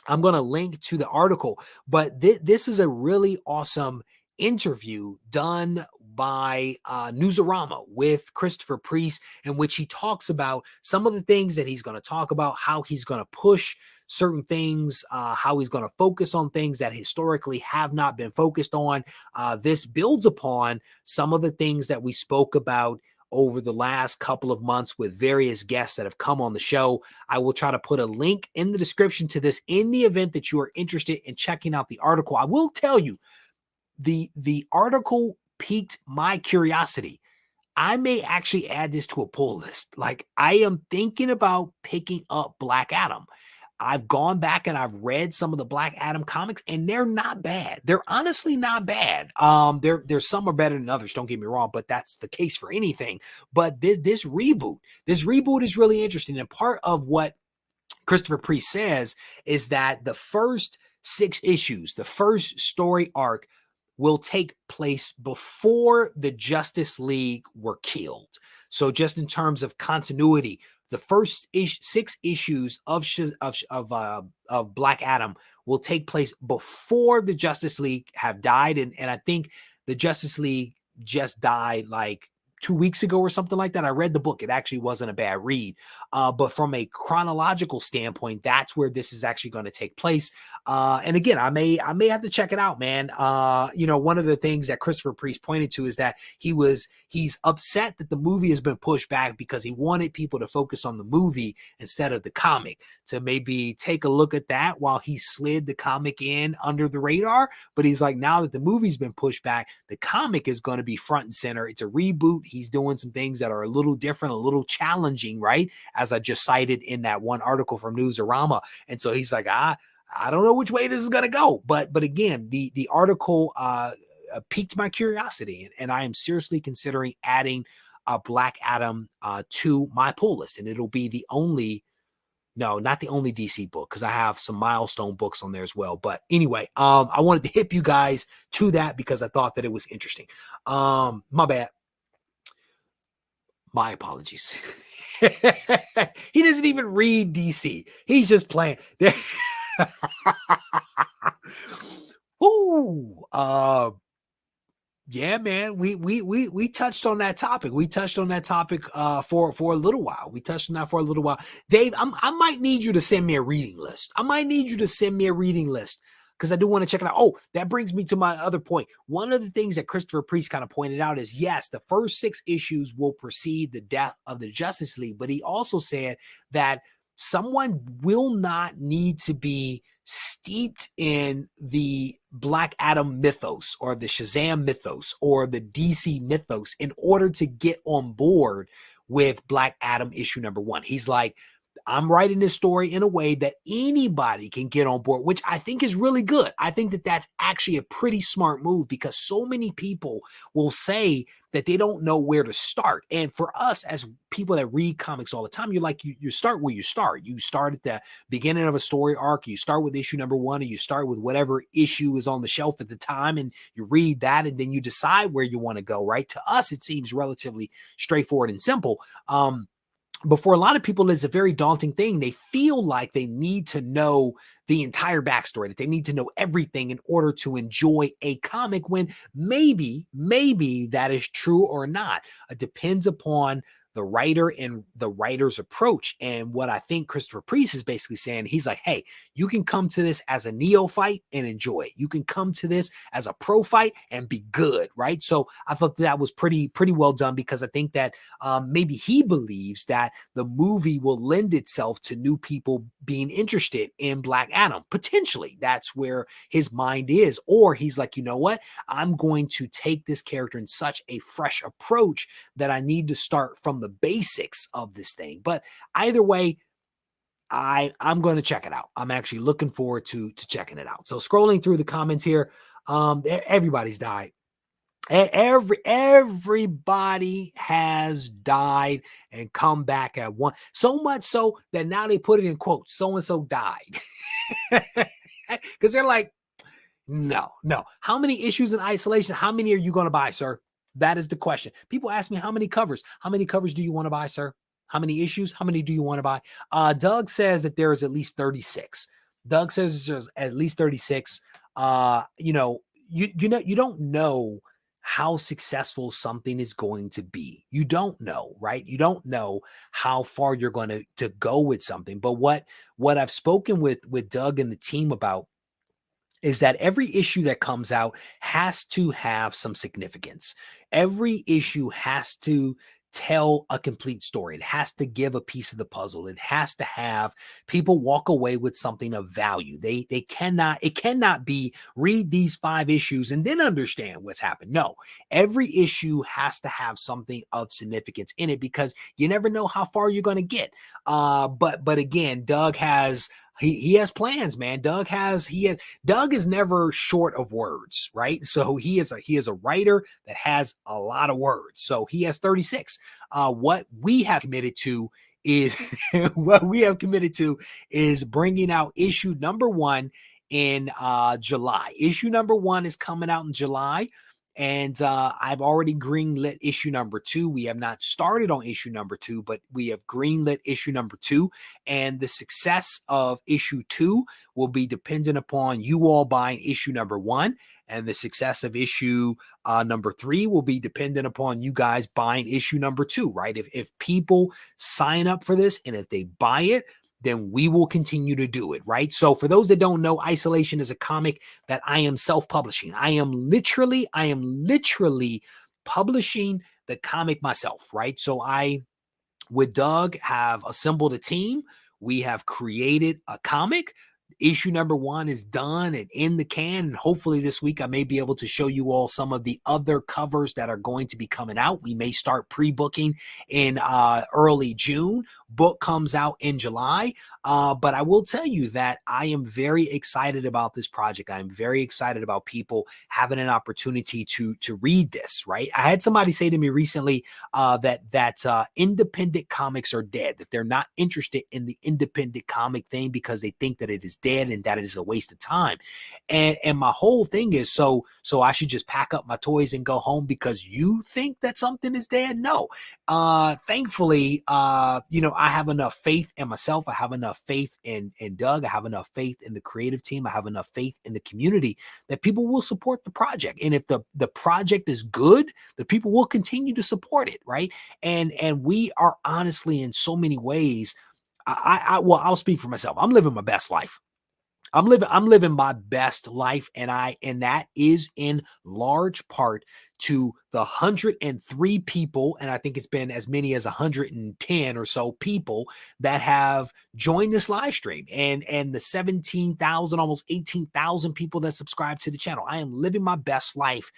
I'm going to link to the article, but this is a really awesome interview done by Newsarama with Christopher Priest, in which he talks about some of the things that he's going to talk about, how he's going to push certain things, how he's going to focus on things that historically have not been focused on. This builds upon some of the things that we spoke about over the last couple of months with various guests that have come on the show. I will try to put a link in the description to this in the event that you are interested in checking out the article. I will tell you, the article piqued my curiosity. I may actually add this to a pull list. Like, I am thinking about picking up Black Adam. I've gone back and I've read some of the Black Adam comics, and they're not bad. They're honestly not bad. There's some are better than others, don't get me wrong, but that's the case for anything. But this reboot is really interesting. And part of what Christopher Priest says is that the first 6 issues, the first story arc, will take place before the Justice League were killed. So just in terms of continuity, the first 6 issues of Black Adam will take place before the Justice League have died. And I think the Justice League just died like 2 weeks ago or something like that. I read the book. It actually wasn't a bad read. But from a chronological standpoint, that's where this is actually going to take place. And again, I may have to check it out, man. One of the things that Christopher Priest pointed to is that he's upset that the movie has been pushed back because he wanted people to focus on the movie instead of the comic, to maybe take a look at that while he slid the comic in under the radar. But he's like, now that the movie's been pushed back, the comic is going to be front and center. It's a reboot. He's doing some things that are a little different, a little challenging, right? As I just cited in that one article from Newsarama. And so he's like, I don't know which way this is going to go. But again, the article piqued my curiosity, and I am seriously considering adding Black Adam to my pull list. And it'll be not the only DC book, because I have some milestone books on there as well. But anyway, I wanted to hip you guys to that because I thought that it was interesting. My bad. My apologies. He doesn't even read DC. He's just playing. Ooh, Yeah, man. We touched on that topic. We touched on that topic for a little while. We touched on that for a little while. Dave, I might need you to send me a reading list. I might need you to send me a reading list because I do want to check it out. Oh, that brings me to my other point. One of the things that Christopher Priest kind of pointed out is yes, the first 6 issues will precede the death of the Justice League, but he also said that someone will not need to be steeped in the Black Adam mythos or the Shazam mythos or the DC mythos in order to get on board with Black Adam issue number 1. He's like, I'm writing this story in a way that anybody can get on board, which I think is really good. I think that that's actually a pretty smart move because so many people will say that they don't know where to start. And for us as people that read comics all the time, you're like, you start where you start. You start at the beginning of a story arc. You start with issue number 1, and you start with whatever issue is on the shelf at the time, and you read that, and then you decide where you want to go, right? To us, it seems relatively straightforward and simple. But for a lot of people, it's a very daunting thing. They feel like they need to know the entire backstory, that they need to know everything in order to enjoy a comic, when maybe that is true or not. It depends upon the writer and the writer's approach. And what I think Christopher Priest is basically saying, he's like, hey, you can come to this as a neophyte and enjoy it. You can come to this as a pro fight and be good, right? So I thought that was pretty well done, because I think that maybe he believes that the movie will lend itself to new people being interested in Black Adam. Potentially, that's where his mind is. Or he's like, you know what? I'm going to take this character in such a fresh approach that I need to start from the basics of this thing. But either way, I'm going to check it out. I'm actually looking forward to checking it out. So scrolling through the comments here, everybody's died. Everybody has died and come back at one. So much so that now they put it in quotes. So and so died, because they're like, no. How many issues in isolation? How many are you going to buy, sir? That is the question. People ask me, how many covers? How many covers do you want to buy, sir? How many issues? How many do you want to buy? Doug says that there is at least 36. Doug says there's at least 36. You don't know how successful something is going to be. You don't know, right? You don't know how far you're going to go with something. But what I've spoken with Doug and the team about is that every issue that comes out has to have some significance. Every issue has to tell a complete story. It has to give a piece of the puzzle. It has to have people walk away with something of value. It cannot be read these 5 issues and then understand what's happened. No, every issue has to have something of significance in it, because you never know how far you're going to get. But again, Doug has he has plans, man. Doug is never short of words, right? So he is a writer that has a lot of words. So he has 36. What we have committed to is bringing out issue number 1 in July. Issue number 1 is coming out in July. And I've already greenlit issue number 2. We have not started on issue number 2, but we have greenlit issue number 2. And the success of issue 2 will be dependent upon you all buying issue number 1. And the success of issue number 3 will be dependent upon you guys buying issue number 2, right? If people sign up for this and if they buy it, then we will continue to do it, right? So for those that don't know, Isolation is a comic that I am self-publishing. I am literally publishing the comic myself, right? So I, with Doug, have assembled a team. We have created a comic. Issue number 1 is done and in the can. And hopefully this week I may be able to show you all some of the other covers that are going to be coming out. We may start pre-booking in early June. Book comes out in July. But I will tell you that I am very excited about this project. I'm very excited about people having an opportunity to read this, right? I had somebody say to me recently that independent comics are dead, that they're not interested in the independent comic thing because they think that it is is dead and that it is a waste of time. And my whole thing is, so I should just pack up my toys and go home because you think that something is dead? No. Thankfully, you know, I have enough faith in myself. I have enough faith in Doug. I have enough faith in the creative team. I have enough faith in the community that people will support the project. And if the project is good, the people will continue to support it, right? And we are honestly, in so many ways, well, I'll speak for myself. I'm living my best life. I'm living my best life, and that is in large part to the 103 people, and I think it's been as many as 110 or so people that have joined this live stream, and the 17,000, almost 18,000 people that subscribe to the channel. I am living my best life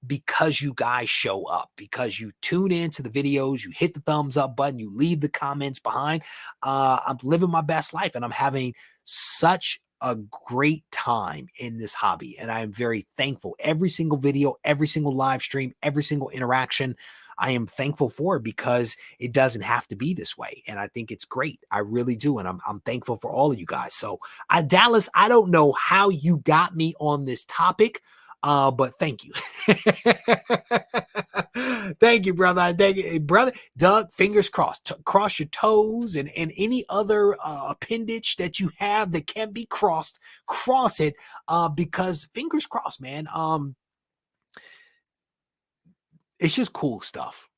because you guys show up, because you tune into the videos, you hit the thumbs up button, you leave the comments behind. I'm living my best life, and I'm having such a great time in this hobby, and I am very thankful. Every single video, every single live stream, every single interaction, I am thankful for it because it doesn't have to be this way, and I think it's great. I really do, and I'm thankful for all of you guys. So, Dallas, I don't know how you got me on this topic, but thank you. Thank you, brother. Thank you, brother. Doug, fingers crossed. Cross your toes, and any other appendage that you have that can be crossed, cross it, because fingers crossed, man. It's just cool stuff.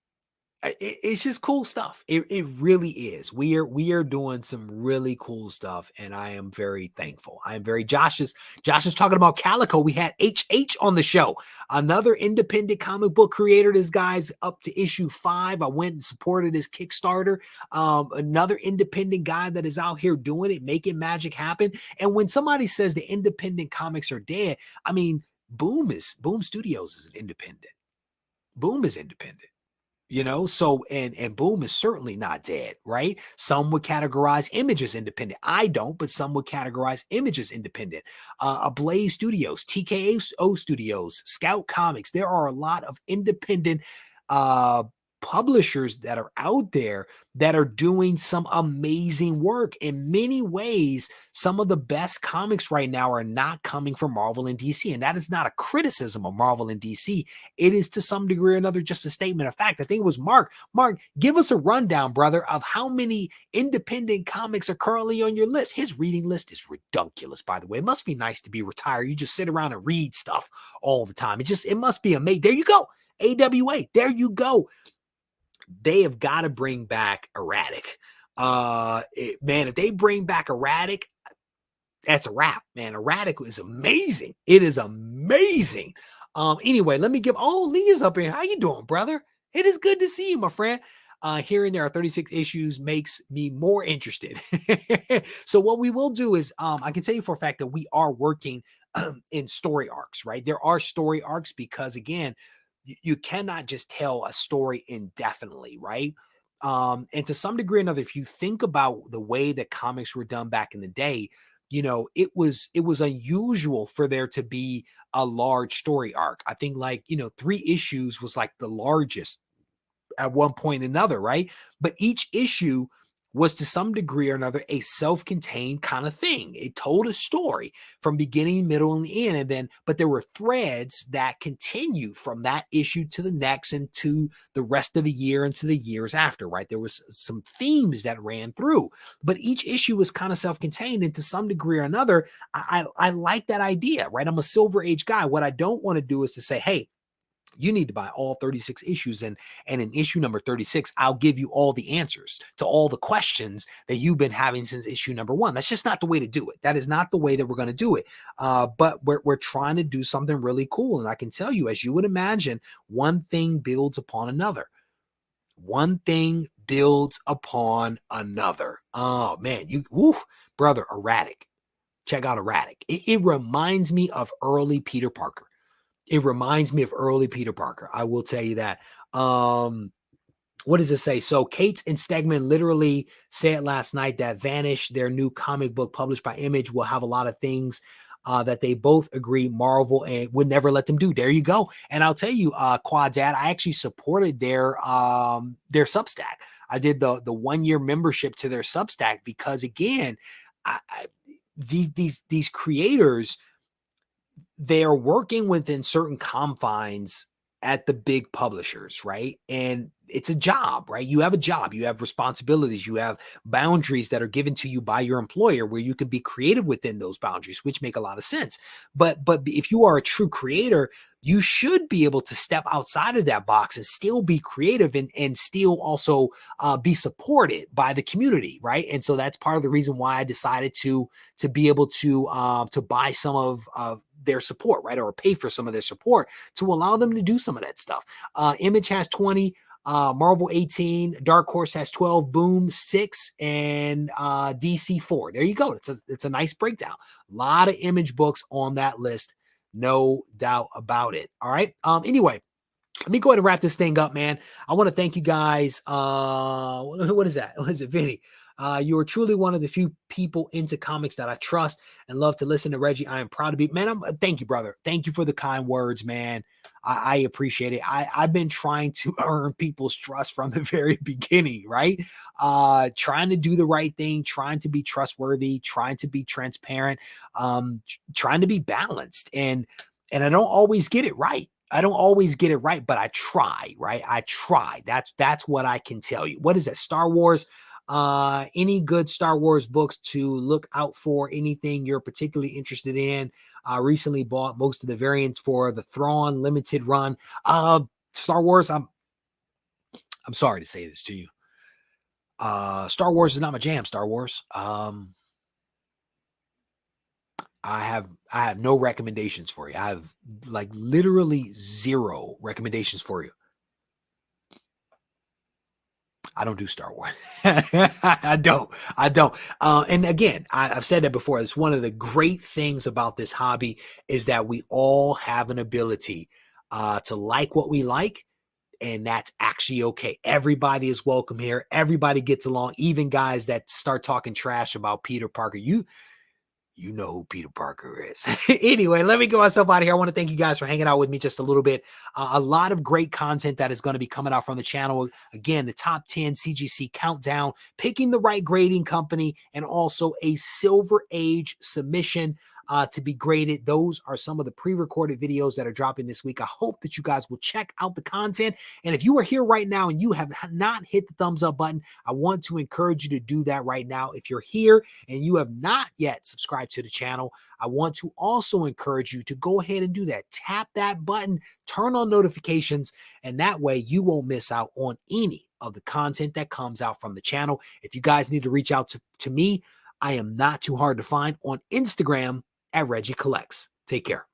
It's just cool stuff. It really is. We are doing some really cool stuff, and I am very thankful. I am very Josh is talking about Calico. We had HH on the show, another independent comic book creator. This guy's up to issue 5. I went and supported his Kickstarter. Another independent guy that is out here doing it, making magic happen. And when somebody says the independent comics are dead, I mean, Boom Studios is an independent. Boom is independent. You know, so and Boom is certainly not dead, right? Some would categorize Image as independent. I don't, but some would categorize Image as independent. Blaze Studios, TKO Studios, Scout Comics. There are a lot of independent publishers that are out there that are doing some amazing work. In many ways, some of the best comics right now are not coming from Marvel and DC. And that is not a criticism of Marvel and DC. It is to some degree or another just a statement of fact. I think it was Mark. Mark, give us a rundown, brother, of how many independent comics are currently on your list. His reading list is ridiculous, by the way. It must be nice to be retired. You just sit around and read stuff all the time. It must be amazing. There you go. AWA. There you go. They have got to bring back Erratic. Man, if they bring back Erratic, that's a wrap, man. Erratic is amazing. It is amazing. Anyway, let me give, Lee is up here. How you doing, brother? It is good to see you, my friend. Hearing there are 36 issues makes me more interested. So what we will do is, I can tell you for a fact that we are working in story arcs, right? There are story arcs because, again, you cannot just tell a story indefinitely, right? And to some degree or another, if you think about the way that comics were done back in the day, you know, it was unusual for there to be a large story arc. I think, like, you know, 3 issues was like the largest at one point or another, right? But each issue was to some degree or another a self-contained kind of thing. It told a story from beginning, middle, and the end. But there were threads that continued from that issue to the next and to the rest of the year and to the years after, right? There was some themes that ran through, but each issue was kind of self-contained. And to some degree or another, I like that idea, right? I'm a Silver Age guy. What I don't want to do is to say, hey, you need to buy all 36 issues, and in issue number 36, I'll give you all the answers to all the questions that you've been having since issue number 1. That's just not the way to do it. That is not the way that we're going to do it. But we're trying to do something really cool. And I can tell you, as you would imagine, one thing builds upon another. One thing builds upon another. Oh, man. Brother, Erratic. Check out Erratic. It reminds me of early Peter Parker. It reminds me of early Peter Parker. I will tell you that. What does it say? So Cates and Stegman literally said last night that Vanish, their new comic book published by Image, will have a lot of things that they both agree Marvel and would never let them do. There you go. And I'll tell you, Quad Dad, I actually supported their Substack. I did the 1-year membership to their Substack because, again, these creators, they are working within certain confines at the big publishers, right? And it's a job, right? You have a job, you have responsibilities, you have boundaries that are given to you by your employer where you can be creative within those boundaries, which make a lot of sense. But if you are a true creator, you should be able to step outside of that box and still be creative and still also be supported by the community, right? And so that's part of the reason why I decided to be able to buy some of their support, right? Or pay for some of their support to allow them to do some of that stuff. Image has 20, Marvel 18, Dark Horse has 12, Boom 6, and DC 4. There you go. It's a nice breakdown. A lot of Image books on that list, no doubt about it. All right. Anyway, let me go ahead and wrap this thing up, man. I want to thank you guys. What is that? What is it, Vinny? You are truly one of the few people into comics that I trust and love to listen to. Reggie, I am proud to be, man. Thank you, brother. Thank you for the kind words, man. I appreciate it. I've been trying to earn people's trust from the very beginning, right? Trying to do the right thing, trying to be trustworthy, trying to be transparent, trying to be balanced. And I don't always get it right. I don't always get it right, but I try, right? I try. That's what I can tell you. What is that? Star Wars? Any good Star Wars books to look out for? Anything you're particularly interested in? Recently bought most of the variants for the Thrawn limited run. Star Wars, I'm sorry to say this to you. Star Wars is not my jam, Star Wars. I have no recommendations for you. I have like literally zero recommendations for you. I don't do Star Wars. I don't. And again, I've said that before. It's one of the great things about this hobby is that we all have an ability to like what we like. And that's actually okay. Everybody is welcome here. Everybody gets along. Even guys that start talking trash about Peter Parker. You know who Peter Parker is. Anyway, let me get myself out of here. I want to thank you guys for hanging out with me just a little bit. A lot of great content that is going to be coming out from the channel. Again, the top 10 CGC countdown, picking the right grading company, and also a Silver Age submission to be graded. Those are some of the pre-recorded videos that are dropping this week. I hope that you guys will check out the content. And if you are here right now and you have not hit the thumbs up button, I want to encourage you to do that right now. If you're here and you have not yet subscribed to the channel, I want to also encourage you to go ahead and do that. Tap that button, turn on notifications, and that way you won't miss out on any of the content that comes out from the channel. If you guys need to reach out to me, I am not too hard to find on Instagram at Regie Collects. Take care.